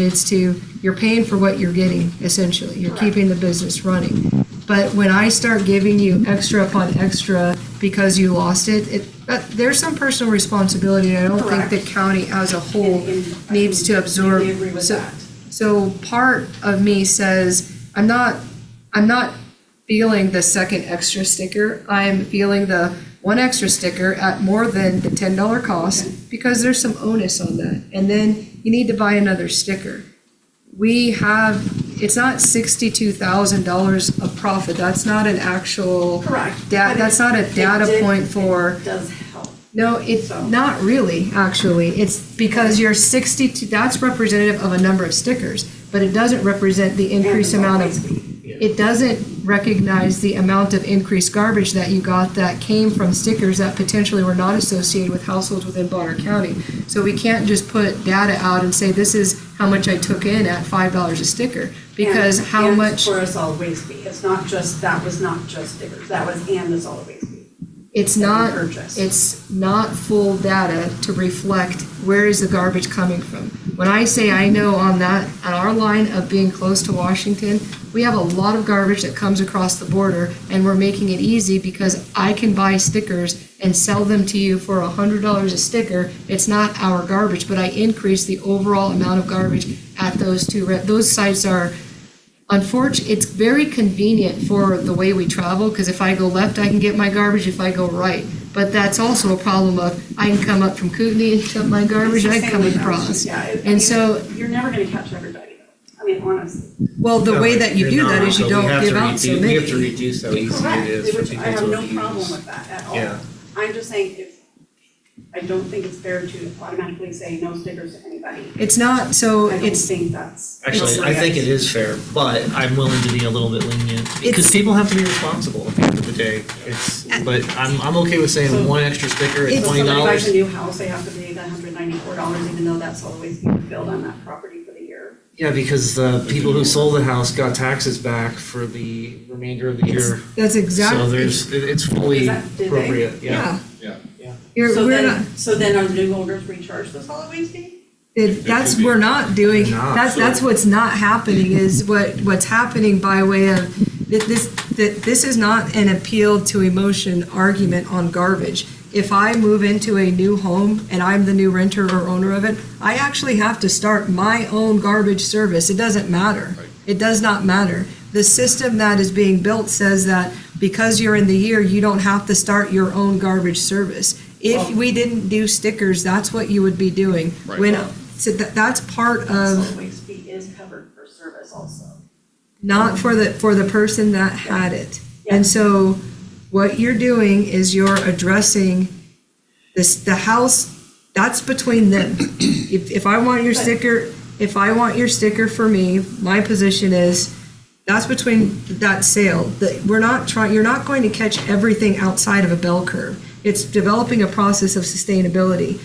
you're paying for what you're getting, essentially. You're keeping the business running. But when I start giving you extra upon extra because you lost it, there's some personal responsibility. I don't think Correct. the county as a whole needs to absorb. I agree with that. So part of me says, I'm not feeling the second extra sticker. I am feeling the one extra sticker at more than the $10 cost because there's some onus on that. And then you need to buy another sticker. It's not $62,000 of profit. That's not an actual. Correct. That's not a data point for. It does help. No, it's So- not really, actually. It's because you're 62, that's representative of a number of stickers, but it doesn't represent the increased And the amount solid of, waste fee. it doesn't recognize the amount of increased garbage that you got that came from stickers that potentially were not associated with households within Bonner County. So we can't just put data out and say, this is how much I took in at $5 a sticker, because And- how and much, for a solid waste fee, that was not just stickers, that was and the solid waste fee. it's that we not, purchased. it's not full data to reflect where is the garbage coming from. When I say I know on our line of being close to Washington, we have a lot of garbage that comes across the border, and we're making it easy because I can buy stickers and sell them to you for $100 a sticker. It's not our garbage, but I increase the overall amount of garbage at those sites are. Unfortunately, it's very convenient for the way we travel, because if I go left, I can get my garbage, if I go right. But that's also a problem of, I can come up from Kootenai and dump my garbage, I can come across. And so, You're never gonna catch everybody, though. I mean, honestly. well, the way that you do that is you don't give out so We have to many. reduce how easy it Correct, is for which people I have to no abuse. problem with that at all. Yeah. I'm just saying, I don't think it's fair to automatically say no stickers to anybody. It's not, so I don't it's, think that's. Actually, I think it is fair, but I'm willing to be a little bit lenient because people have to be responsible at the end of the the day. But I'm okay with saying So- one extra sticker at So somebody buys a $20. new house, they have to pay the $194, even though that's always being billed on that property for the year. Yeah, because the people who sold the house got taxes back for the remainder of the year. That's So exactly, it's fully Did they? appropriate, yeah. Yeah. So We're not, then are the new owners recharged the solid waste fee? we're not doing, They're not. that's what's not happening is what's happening by way of, this is not an appeal to emotion argument on garbage. If I move into a new home and I'm the new renter or owner of it, I actually have to start my own garbage service. It doesn't matter. It does not matter. The system that is being built says that because you're in the year, you don't have to start your own garbage service. If we didn't do stickers, that's what you would be doing. Right. That's part of, Solid waste fee is covered for service also. not for the person that had it. Yeah. And so what you're doing is you're addressing the house, that's between them. If I want your sticker for me, my position is, that's between that sale. You're not going to catch everything outside of a bell curve. It's developing a process of sustainability.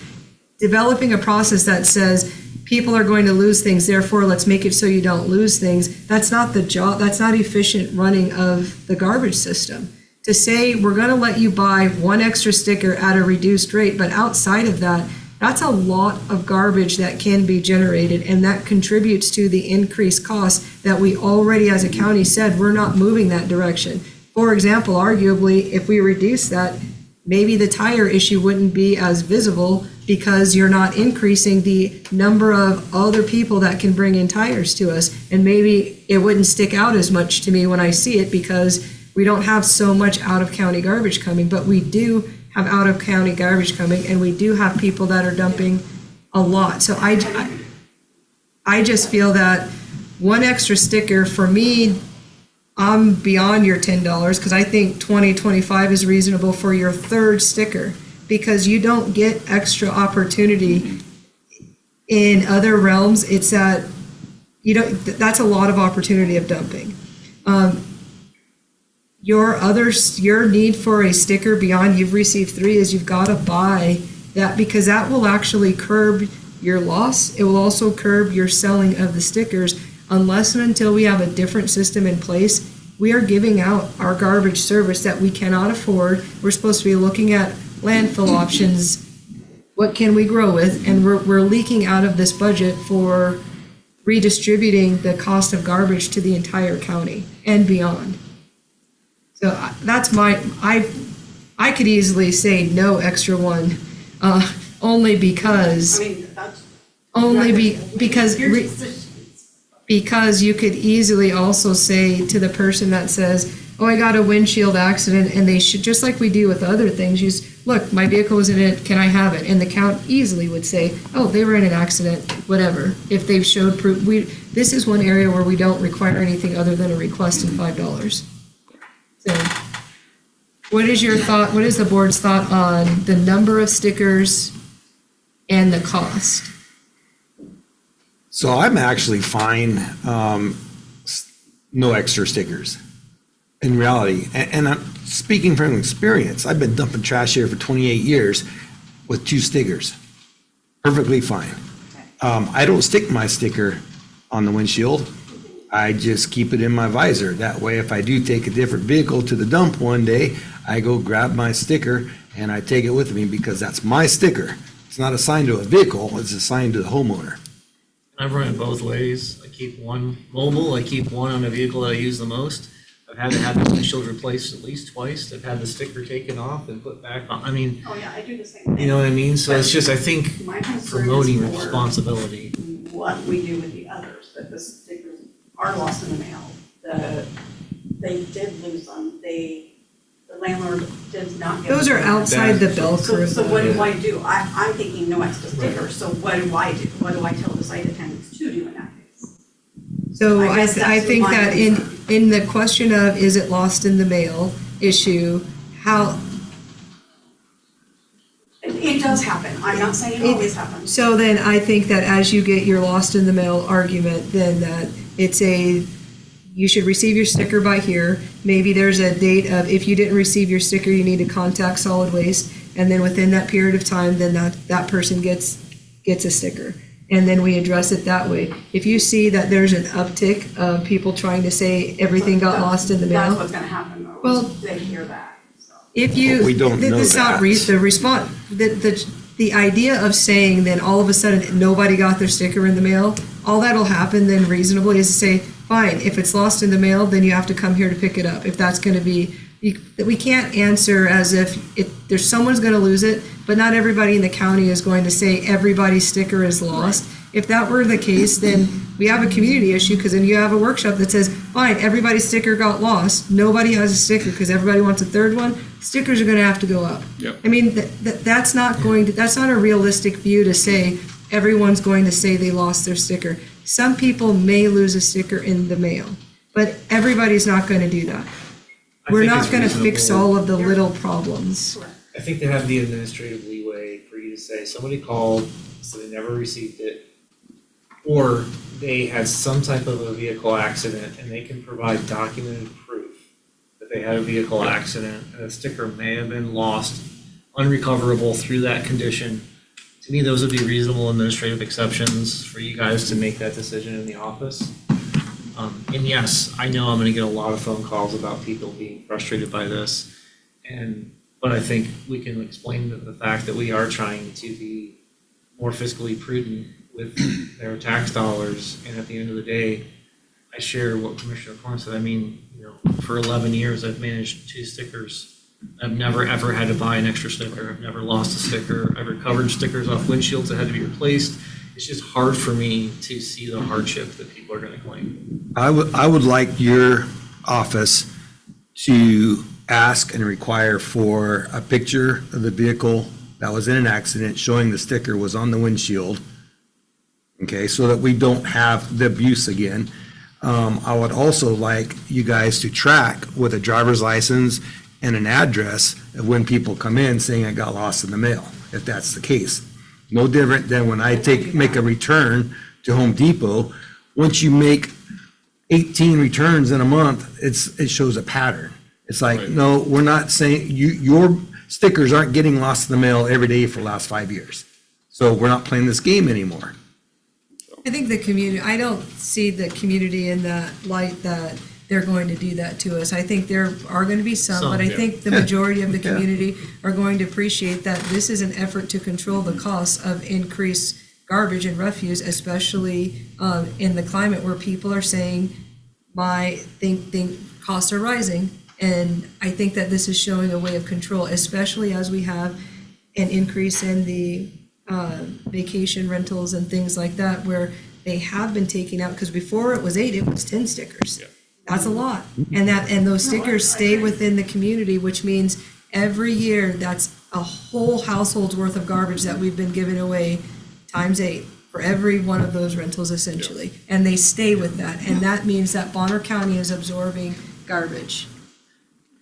Developing a process that says people are going to lose things, therefore let's make it so you don't lose things. That's not the job, that's not efficient running of the garbage system. To say we're gonna let you buy one extra sticker at a reduced rate, but outside of that, that's a lot of garbage that can be generated, and that contributes to the increased cost that we already, as a county, said we're not moving that direction. For example, arguably, if we reduce that, maybe the tire issue wouldn't be as visible because you're not increasing the number of other people that can bring in tires to us. And maybe it wouldn't stick out as much to me when I see it because we don't have so much out-of-county garbage coming, but we do have out-of-county garbage coming, and we do have people that are dumping a lot. So I just feel that one extra sticker, for me, I'm beyond your $10, because I think $20, $25 is reasonable for your third sticker, because you don't get extra opportunity in other realms. It's that, that's a lot of opportunity of dumping. Your need for a sticker beyond you've received 3 is you've got to buy that, because that will actually curb your loss. It will also curb your selling of the stickers. Unless and until we have a different system in place, we are giving out our garbage service that we cannot afford. We're supposed to be looking at landfill options. What can we grow with? And we're leaking out of this budget for redistributing the cost of garbage to the entire county and beyond. So that's I could easily say no extra one, only because. I mean, that's. Because Your decisions. Because you could easily also say to the person that says, oh, I got a windshield accident, and they should, just like we do with other things, look, my vehicle was in it, can I have it? And the count easily would say, oh, they were in an accident, whatever, if they've showed proof. This is one area where we don't require anything other than a request and $5. So what is the board's thought on the number of stickers and the cost? So I'm actually fine, no extra stickers, in reality. And I'm speaking from experience. I've been dumping trash here for 28 years with 2 stickers. Perfectly fine. I don't stick my sticker on the windshield. I just keep it in my visor. That way, if I do take a different vehicle to the dump one day, I go grab my sticker and I take it with me, because that's my sticker. It's not assigned to a vehicle, it's assigned to the homeowner. I've run it both ways. I keep one mobile, I keep one on a vehicle that I use the most. I've had to have the windshield replaced at least twice. I've had the sticker taken off and put back on. I mean, Oh, yeah, I do the same thing. you know what I mean? So it's just, I think, My concern promoting is for responsibility. what we do with the others, that the stickers are lost in the mail. They did lose them, the landlord did not get them. Those are outside the bell curve. So what do I do? I'm thinking no extra stickers, so what do I do? What do I tell the site attendants to do in that case? So I guess I that's think my that concern. in the question of is it lost in the mail issue, how, It does happen, I'm not saying it always happens. so then I think that as you get your lost in the mail argument, then that it's you should receive your sticker by here. Maybe there's a date of, if you didn't receive your sticker, you need to contact solid waste. And then within that period of time, then that person gets a sticker. And then we address it that way. If you see that there's an uptick of people trying to say everything got lost in the mail. That's what's gonna happen though, Well, they hear that, so. If you, We don't know that. the response, the idea of saying then all of a sudden nobody got their sticker in the mail, all that'll happen then reasonably is to say, fine, if it's lost in the mail, then you have to come here to pick it up. If that's gonna be, we can't answer as if there's someone's gonna lose it, but not everybody in the county is going to say everybody's sticker is lost. If that were the case, then we have a community issue, because then you have a workshop that says, fine, everybody's sticker got lost, nobody has a sticker because everybody wants a third one, stickers are gonna have to go up. Yep. I mean, that's not a realistic view to say everyone's going to say they lost their sticker. Some people may lose a sticker in the mail, but everybody's not gonna do that. I We're think not it's gonna fix reasonable. all of the little problems. I think they have the administrative leeway for you to say, somebody called, so they never received it, or they had some type of a vehicle accident, and they can provide documented proof that they had a vehicle accident, and a sticker may have been lost, unrecoverable through that condition. To me, those would be reasonable administrative exceptions for you guys to make that decision in the office. And yes, I know I'm gonna get a lot of phone calls about people being frustrated by this, but I think we can explain the fact that we are trying to be more fiscally prudent with their tax dollars, and at the end of the day, I share what Commissioner Corn said. I mean, for 11 years, I've managed 2 stickers. I've never, ever had to buy an extra sticker. I've never lost a sticker. I've recovered stickers off windshields that had to be replaced. It's just hard for me to see the hardship that people are gonna claim. I would like your office to ask and require for a picture of the vehicle that was in an accident showing the sticker was on the windshield. Okay, so that we don't have the abuse again. I would also like you guys to track with a driver's license and an address of when people come in saying it got lost in the mail, if that's the case. No different than when I make a return to Home Depot. Once you make 18 returns in a month, it shows a pattern. It's like, Right. no, we're not saying, your stickers aren't getting lost in the mail every day for the last 5 years. So we're not playing this game anymore. I think the community, I don't see the community in that light that they're going to do that to us. I think there are going to be some, but I Some, yeah. think the majority of the Yeah. community are going to appreciate that this is an effort to control the costs of increased garbage and refuse, especially in the climate where people are saying, think costs are rising. And I think that this is showing a way of control, especially as we have an increase in the vacation rentals and things like that, where they have been taking out, because before it was 8, it was 10 stickers. Yeah. That's a lot. And those stickers stay within the community, which means every year, that's a whole household's worth of garbage that we've been giving away times 8 for every one of those rentals essentially. And they stay with that. And that means that Bonner County is absorbing garbage.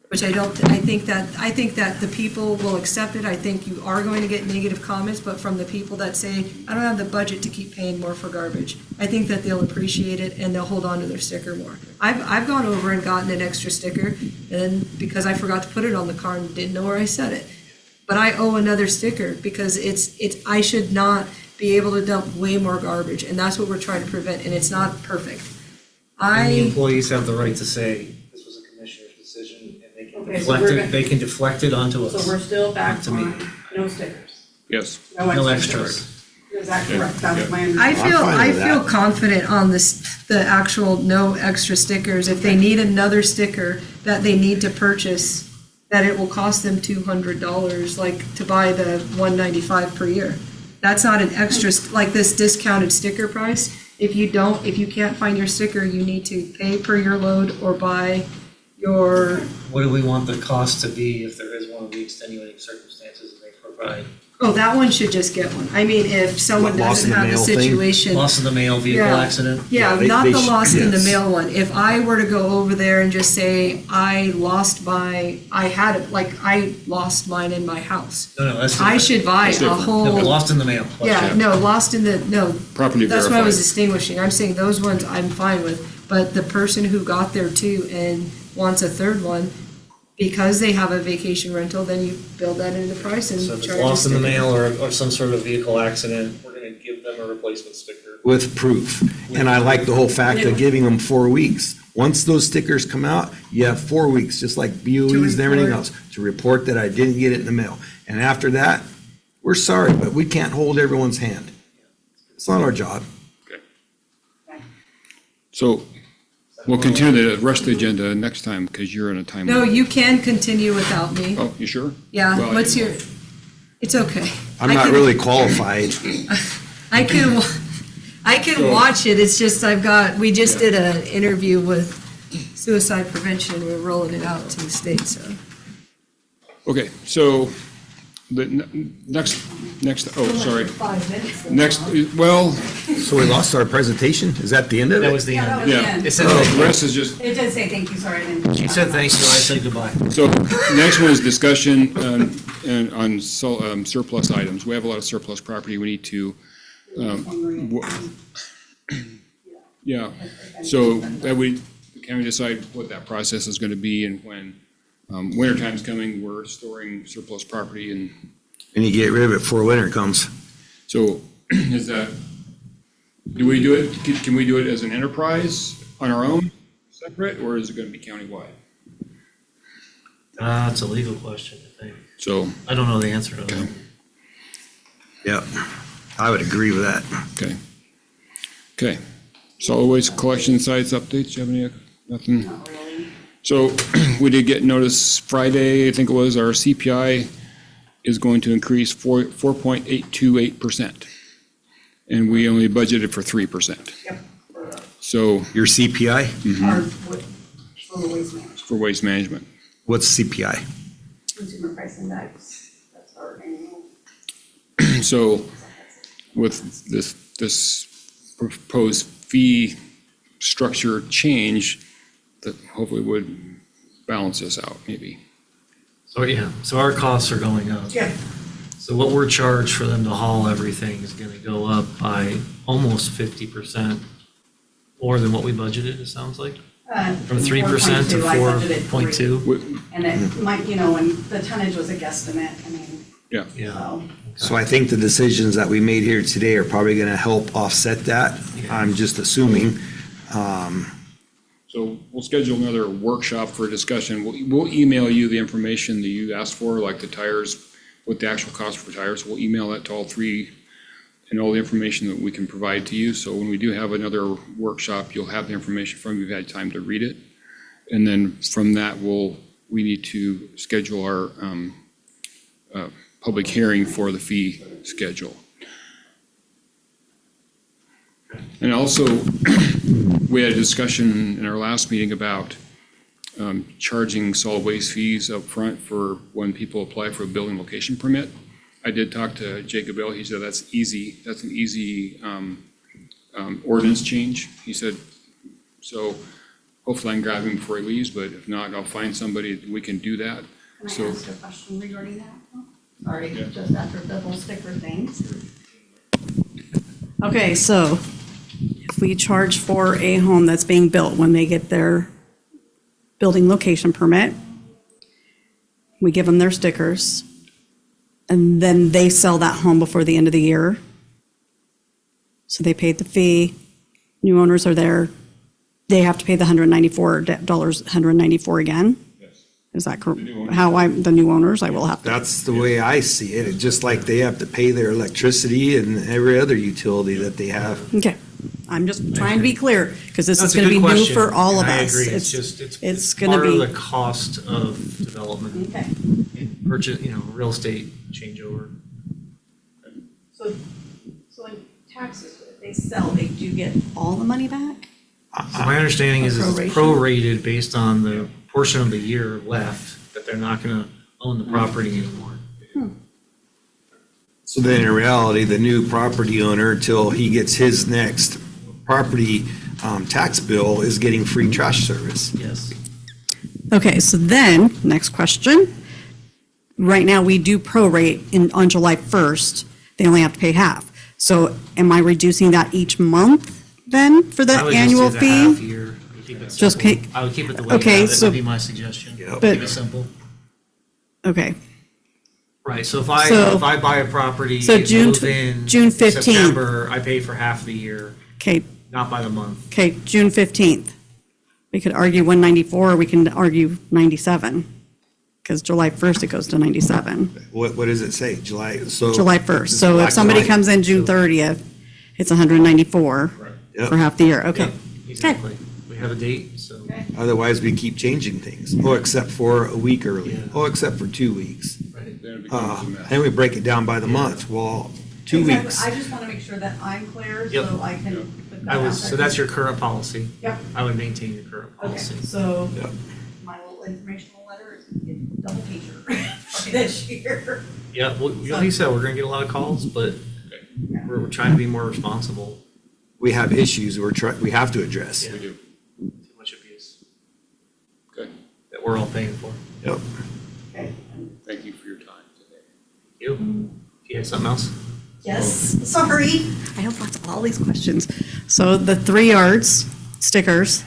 Which I think that the people will accept it. I think you are going to get negative comments, but from the people that say, I don't have the budget to keep paying more for garbage, I think that they'll appreciate it and they'll hold on to their sticker more. I've gone over and gotten an extra sticker, and because I forgot to put it on the car and didn't know where I set it. But I owe another sticker because I should not be able to dump way more garbage, and that's what we're trying to prevent, and it's not perfect. And the employees have the right to say, this was a commissioner's decision, and they can Okay, so deflect we're it, gonna- they can deflect it onto us. So we're still back To me. on no stickers, Yes. No extra extras. stickers. Is that Yeah, correct? That's yeah. my I understanding. feel, fine I with feel that. confident on the actual no extra stickers. If they need another sticker that they need to purchase, that it will cost them $200, like to buy the $195 per year. That's not an extra, like this discounted sticker price. If you can't find your sticker, you need to pay per your load or buy your, What do we want the cost to be if there is one of the extenuating circumstances that they provide? oh, that one should just get one. I mean, if someone What, lost doesn't in the have a mail thing? situation. Loss of the mail, vehicle Yeah. accident? Yeah, Yeah, not they the lost in the yes. mail one. If I were to go over there and just say, I lost mine in my house, No, that's I different. should buy That's a different. whole, No, lost in the mail. yeah, no, lost in the, no, Property that's what I was verified. distinguishing. I'm saying those ones I'm fine with. But the person who got there too and wants a third one, because they have a vacation rental, then you build that into the price and So if charge it's a lost in the sticker. mail or some sort of vehicle accident, we're gonna give them a replacement sticker. With proof. And I like the whole fact of giving them 4 weeks. Once those stickers come out, you have 4 weeks, just like BOEs and everything report. else, to report that I didn't get it in the mail. And after that, we're sorry, but we can't hold everyone's hand. It's not our job. So we'll continue the rest of the agenda next time because you're in a time. No, limit. you can continue without me. Oh, you sure? Yeah, Well, I what's didn't your, it's okay. I'm I not can- really qualified. I can watch it, it's just we just did an interview with suicide prevention, we're rolling it out to the state, so. Okay, so the next, oh, sorry. 5 minutes. Next, well, So we lost our presentation? Is that the end of That it? was the Yeah, that end. was the Yeah. end. It said the thank rest is just, It did say thank you, sorry, I didn't. you. She said thank you, I said goodbye. so next one is discussion on surplus items. We have a lot of surplus property we need to, yeah. So that can we decide what that process is going to be and when winter time's coming, we're storing surplus property and And you get rid of it before winter comes. so is that, do we do it, can we do it as an enterprise on our own, separate, or is it going to be countywide? It's a legal question, I think. So, I don't know the answer to that. Okay. Yep. I would agree with that. okay. Okay. Solid waste collection sites updates, do you have any, nothing? Not really. So we did get notice Friday, I think it was, our CPI is going to increase 4.828%. And we only budgeted for 3%. Yep. So Your CPI? Our, for the waste management, for waste management. What's CPI? consumer price index, that's our annual. So with this proposed fee structure change, that hopefully would balance us out, maybe. So, yeah, so our costs are going up. Yeah. So what we're charged for them to haul everything is gonna go up by almost 50% more than what we budgeted, it sounds like? From 3% to 4.2? And it might, and the tonnage was a guesstimate, I mean, Yeah. Yeah. so. So I think the decisions that we made here today are probably going to help offset that. I'm just assuming. So we'll schedule another workshop for discussion. We'll email you the information that you asked for, like the tires, what the actual cost for tires. We'll email that to all three and all the information that we can provide to you. So when we do have another workshop, you'll have the information from, you've had time to read it. And then from that, we need to schedule our public hearing for the fee schedule. And also, we had a discussion in our last meeting about charging solid waste fees up front for when people apply for a building location permit. I did talk to Jacob Bell, he said that's easy, that's an easy ordinance change. He said, so hopefully I can grab him before he leaves, but if not, I'll find somebody, we can do that. Can I So- ask a question regarding that? Sorry, Yeah. just after the whole sticker thing. Okay, so if we charge for a home that's being built when they get their building location permit, we give them their stickers, and then they sell that home before the end of the year. So they paid the fee, new owners are there, they have to pay the $194 again? Is that correct? The new owners, I will have to. That's the way I see it. It's just like they have to pay their electricity and every other utility that they have. Okay, I'm just trying to be clear, because this is That's a gonna be good new question, for all of and us. I agree, it's just, it's it's gonna part of be- the cost of development, Okay, and purchase, real estate changeover. so in taxes, if they sell, they do get all the money back? So my understanding is it's Proration? prorated based on the portion of the year left, that they're not gonna own the property anymore. So then in reality, the new property owner, until he gets his next property tax bill, is getting free trash service. Yes. Okay, so then, next question. Right now, we do prorate on July 1st, they only have to pay half. So am I reducing that each month then for the I would just annual do the half fee? year, keep it Just simple. keep- I would keep it the way you okay, have it, so- would be my suggestion. Yep. But- Keep it simple. Okay, Right, so So- if I buy a property, so and June move tw- in June 15th. September, I pay for half the year, okay, not by the month. okay, June 15th. We could argue 194, or we can argue 97, because July 1st it goes to 97. What does it say? July, so. July 1st. So if Black somebody and white. comes in June 30th, it's 194 Yep. for half the year, okay. Yep, exactly. We have a date, so. Otherwise, we keep changing things. Oh, except for a week early. Yeah. Oh, except for 2 weeks. Right. Then it becomes a mess. Then we break it down by the month. Well, 2 Exactly. weeks. I just want to make sure that I'm clear, Yep. so I can put that I out was, there. so that's your current policy. Yep, I would maintain your current okay, policy. so Yep. my little informational letter is a double pager this year. Yeah, well, like you said, we're gonna get a lot of calls, but we're trying to be more responsible. We have issues we have to address. Yeah. We do. Too much abuse Okay. that we're all paying for. Yep. Okay. Thank you for your time today. You? You have something else? Yes, sorry. I have lots of all these questions. So the 3 yards stickers,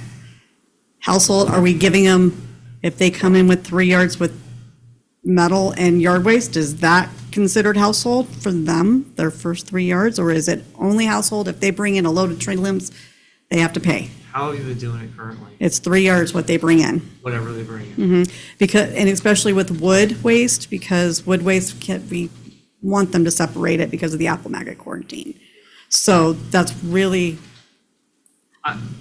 household, are we giving them, if they come in with 3 yards with metal and yard waste, is that considered household for them, their first 3 yards? Or is it only household if they bring in a load of tree limbs, they have to pay? How have you been doing it currently? It's 3 yards what they bring in. Whatever they bring in. Because, and especially with wood waste, because wood waste we want them to separate it because of the apple maggot quarantine. So that's really,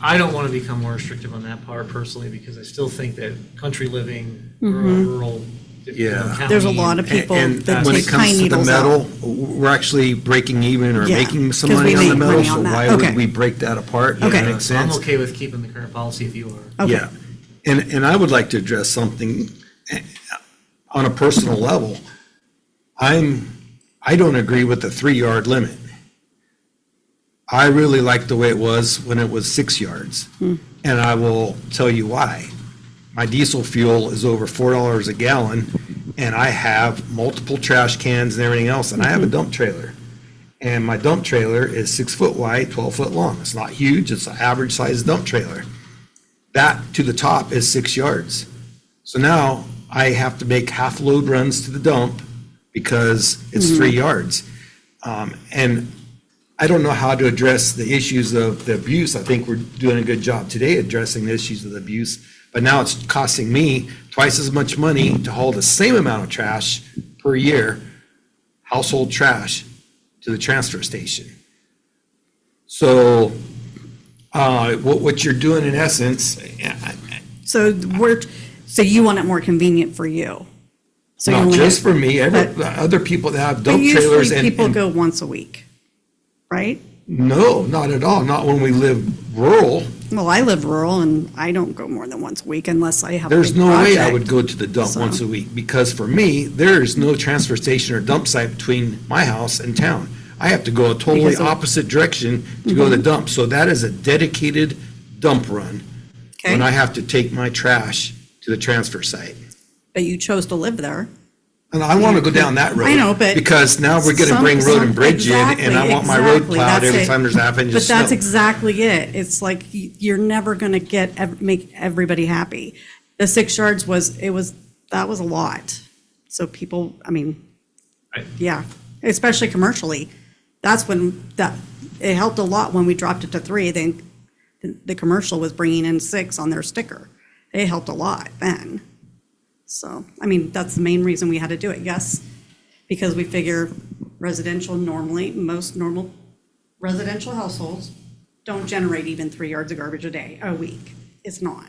I don't want to become more restrictive on that part personally, because I still think that country living, rural, Yeah. county. there's a lot of people And that when take it comes pine to the needles out. metal, we're actually breaking even or Yeah, making some 'cause we money on the make metal, money so on that. why Okay. would we break that apart? Does that Okay. make So I'm sense? okay with keeping the current policy if you are. Okay. Yeah. And I would like to address something on a personal level. I don't agree with the 3-yard limit. I really like the way it was when it was 6 yards. And I will tell you why. My diesel fuel is over $4 a gallon, and I have multiple trash cans and everything else, and I have a dump trailer. And my dump trailer is 6 foot wide, 12 foot long. It's not huge, it's an average sized dump trailer. That to the top is 6 yards. So now I have to make half load runs to the dump because it's 3 yards. And I don't know how to address the issues of the abuse. I think we're doing a good job today addressing the issues of the abuse. But now it's costing me twice as much money to haul the same amount of trash per year, household trash, to the transfer station. So what you're doing in essence, So so you want it more convenient for you? So you not only just have- for me, but- other people that have But dump trailers usually people and, go once a week, right? no, not at all. Not when we live rural. Well, I live rural and I don't go more than once a week unless I have a There's big no way I project. would go to the dump So- once a week, because for me, there is no transfer station or dump site between my house and town. I have to go a totally Because of- opposite direction to go to the dump. So that is a dedicated dump run when Okay, I have to take my trash to the transfer site. but you chose to live there. And I want to go down that road. I know, but because now we're going to some- bring road and some- bridge in, and I want my road exactly, plowed every that's it. time there's a half inch of But that's snow. exactly it. It's like you're never going to make everybody happy. The 6 yards that was a lot. So people, I mean, Right. yeah, especially commercially. That's when it helped a lot when we dropped it to 3. Then the commercial was bringing in 6 on their sticker. It helped a lot then. So, I mean, that's the main reason we had to do it, yes. Because we figure residential normally, most normal residential households don't generate even 3 yards of garbage a week. It's not.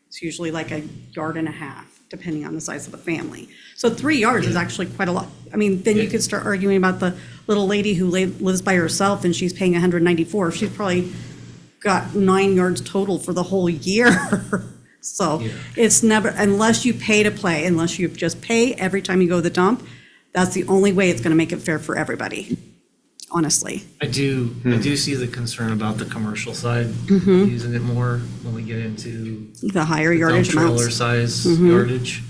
It's usually like a yard and a half, depending on the size of the family. So 3 yards is actually quite a lot. I mean, then you could start arguing about the little lady who lives by herself and she's paying 194. She's probably got 9 yards total for the whole year. So Yeah. it's never, unless you pay to play, unless you just pay every time you go to the dump, that's the only way it's gonna make it fair for everybody, honestly. I do see the concern about the commercial side, using it more when we get into The higher dump yardage trailer amounts. size yardage.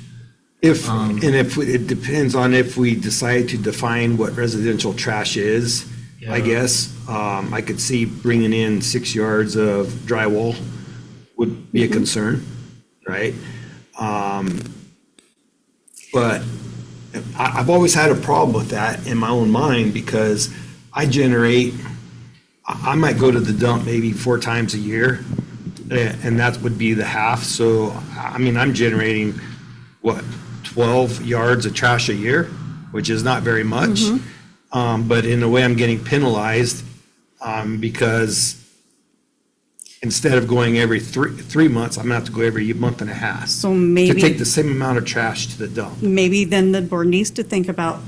It depends on if we decide to define what residential trash is. I guess. I could see bringing in 6 yards of drywall would be a concern, right? But I've always had a problem with that in my own mind because I might go to the dump maybe 4 times a year, and that would be the half. So, I mean, I'm generating, 12 yards of trash a year, which is not very much. But in a way, I'm getting penalized because instead of going every 3 months, I'm gonna have to go every month and a half. So To maybe. take the same amount of trash to the dump. Maybe then the board needs to think about,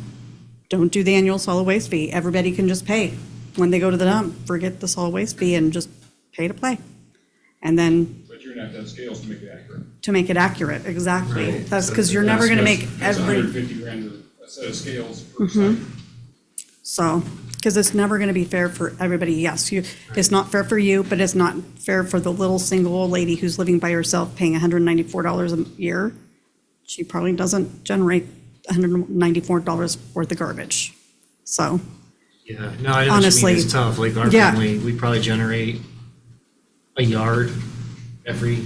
don't do the annual solid waste fee. Everybody can just pay when they go to the dump, forget the solid waste fee and just pay to play. And then But you're gonna have to have scales to make it accurate. to make it accurate, exactly. Right. That's because you're never gonna make That's every, $150,000 a set of scales per site. so, because it's never gonna be fair for everybody. Yes, it's not fair for you, but it's not fair for the little single old lady who's living by herself paying $194 a year. She probably doesn't generate $194 worth of garbage. So, Yeah, no, I know what you Honestly, mean, it's tough, like our yeah. family, we probably generate a yard every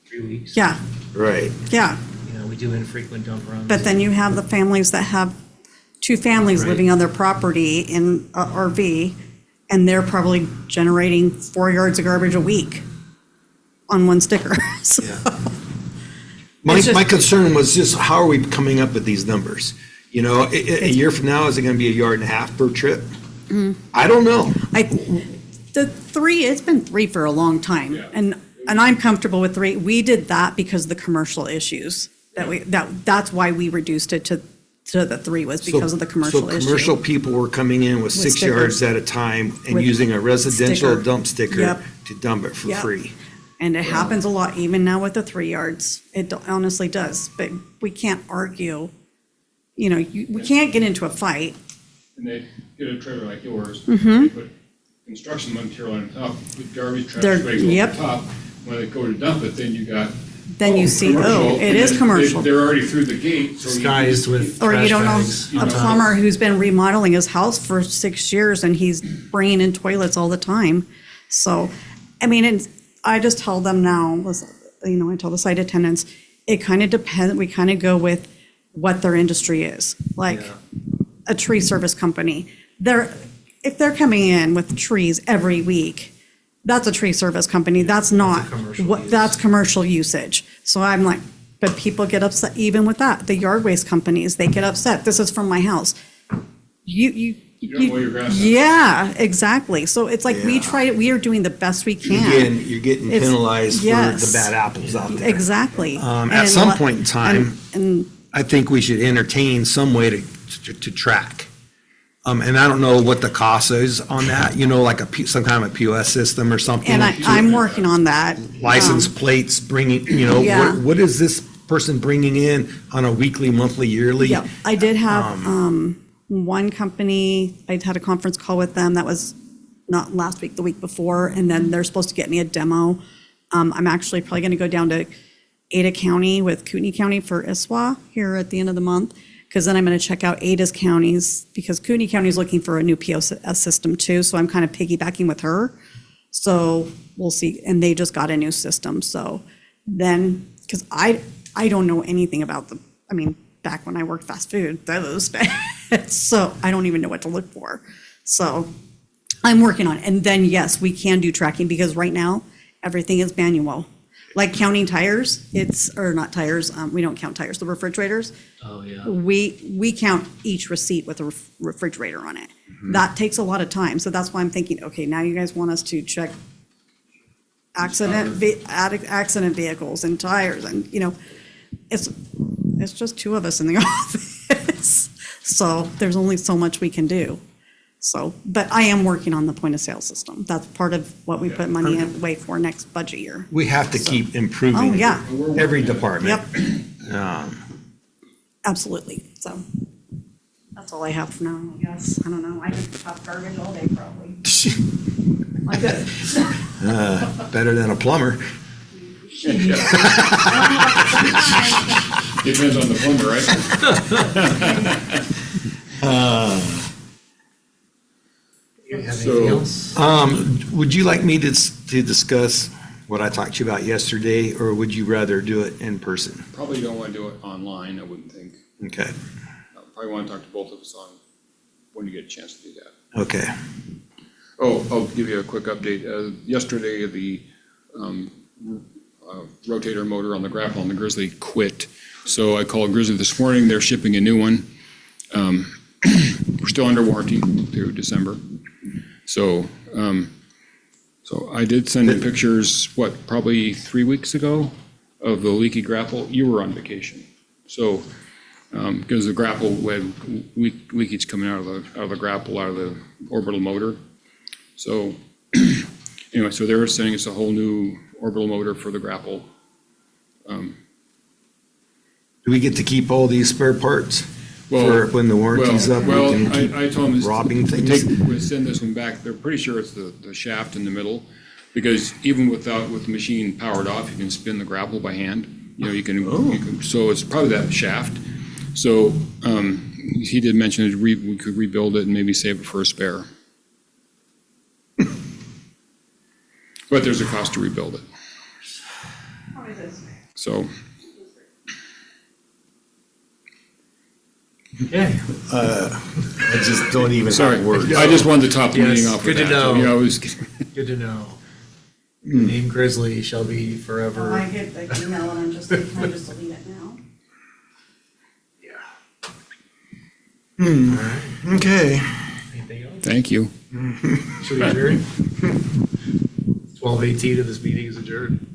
3 weeks. yeah, Right. yeah. You know, we do infrequent dump runs. But then you have the families that have 2 families Right. living on their property in a RV, and they're probably generating 4 yards of garbage a week on one sticker. So, My It's just- concern was just, how are we coming up with these numbers? You know, a year from now, is it gonna be 1.5 yards per trip? I don't know. it's been 3 for a long time, Yeah. and I'm comfortable with 3. We did that because of the commercial issues, that's why we reduced it to the 3, was because of the commercial So issue. commercial people were coming in with 6 yards stickers. at a time and With using a residential sticker. dump sticker Yep. to dump it for Yep. free. And it happens a lot, even now with the 3 yards. It honestly does, but we can't argue. You know, we can't get into a fight. And they get a trailer like yours, Mm-hmm. they put construction material on top, with garbage trash They're- bags over yep. the top. When they go to dump it, then you got. Then you see, commercial, it and is then commercial. They're already through the gate, so. you Disguised can- with Or you trash don't know, bags a on top. plumber who's been remodeling his house for 6 years and he's bringing in toilets all the time. So, I mean, and I just tell them now, I tell the site attendants, it kind of depends, we kind of go with what their industry is. Like Yeah. a tree service company, if they're coming in with trees every week, that's a tree service company. That's not commercial what, use. that's commercial usage. So I'm like, but people get upset even with that. The yard waste companies, they get upset. This is from my house. You don't mow your grass out. Yeah, exactly. So it's like Yeah. we are doing the best we can. You're getting It's- penalized for yes. the bad apples out there. Exactly. At some point in time, And I think we should entertain some way to track. And I don't know what the cost is on that, like some kind of a POS system or something. and I'm working on that. License plates bringing, Yeah. what is this person bringing in on a weekly, monthly, yearly? Yeah, I did have one company, I had a conference call with them, that was not last week, the week before, and then they're supposed to get me a demo. I'm actually probably gonna go down to Ada County with Kootenai County for ISWA here at the end of the month, because then I'm gonna check out Ada's counties, because Kootenai County is looking for a new POS system too, so I'm kind of piggybacking with her. So we'll see, and they just got a new system, so then, because I don't know anything about back when I worked fast food, those days. So I don't even know what to look for. So I'm working on it. And then, yes, we can do tracking because right now, everything is manual. Like counting tires, or not tires, we don't count tires, the refrigerators. Oh, yeah. We count each receipt with a refrigerator on it. That takes a lot of time. So that's why I'm thinking, okay, now you guys want us to check accident vehicles and tires and, it's just 2 of us in the office. So there's only so much we can do. So, but I am working on the point of sale system. That's part of what we put money away for next budget year. We have to keep improving. Oh, yeah. Every department. Yep, absolutely. So that's all I have for now, I guess. I don't know. I could have garbage all day probably. I could. Better than a plumber. Depends on the plumber, right? You have So- anything else? Would you like me to discuss what I talked to you about yesterday, or would you rather do it in person? Probably don't want to do it online, I wouldn't think. Okay, Probably want to talk to both of us on when you get a chance to do that. okay. Oh, I'll give you a quick update. Yesterday, the rotator motor on the grapple on the Grizzly quit. So I called Grizzly this morning. They're shipping a new one. We're still under warranty through December. So, so I did send you pictures, probably 3 weeks ago of the leaky grapple. You were on vacation. So, because the grapple, we had leakage coming out of the grapple, out of the orbital motor. So, anyway, so they're sending us a whole new orbital motor for the grapple. Do we get to keep all these spare parts Well, for when the warranty's up? We Well, can keep I told them, robbing things? we send this one back. They're pretty sure it's the shaft in the middle, because even with the machine powered off, you can spin the grapple by hand. You know, you can, so it's probably that shaft. So, he did mention that we could rebuild it and maybe save it for a spare. But there's a cost to rebuild it, How is this? so. Okay. I just don't even Sorry, have words. I just wanted to top the Yes, meeting off with good to that. know. You know, it was, Good to know. The name Grizzly shall be I forever. get the email and I'm just, can I just delete it now? Yeah. Okay. Anything else? thank you. Should we adjourn? 12:18 of this meeting is adjourned.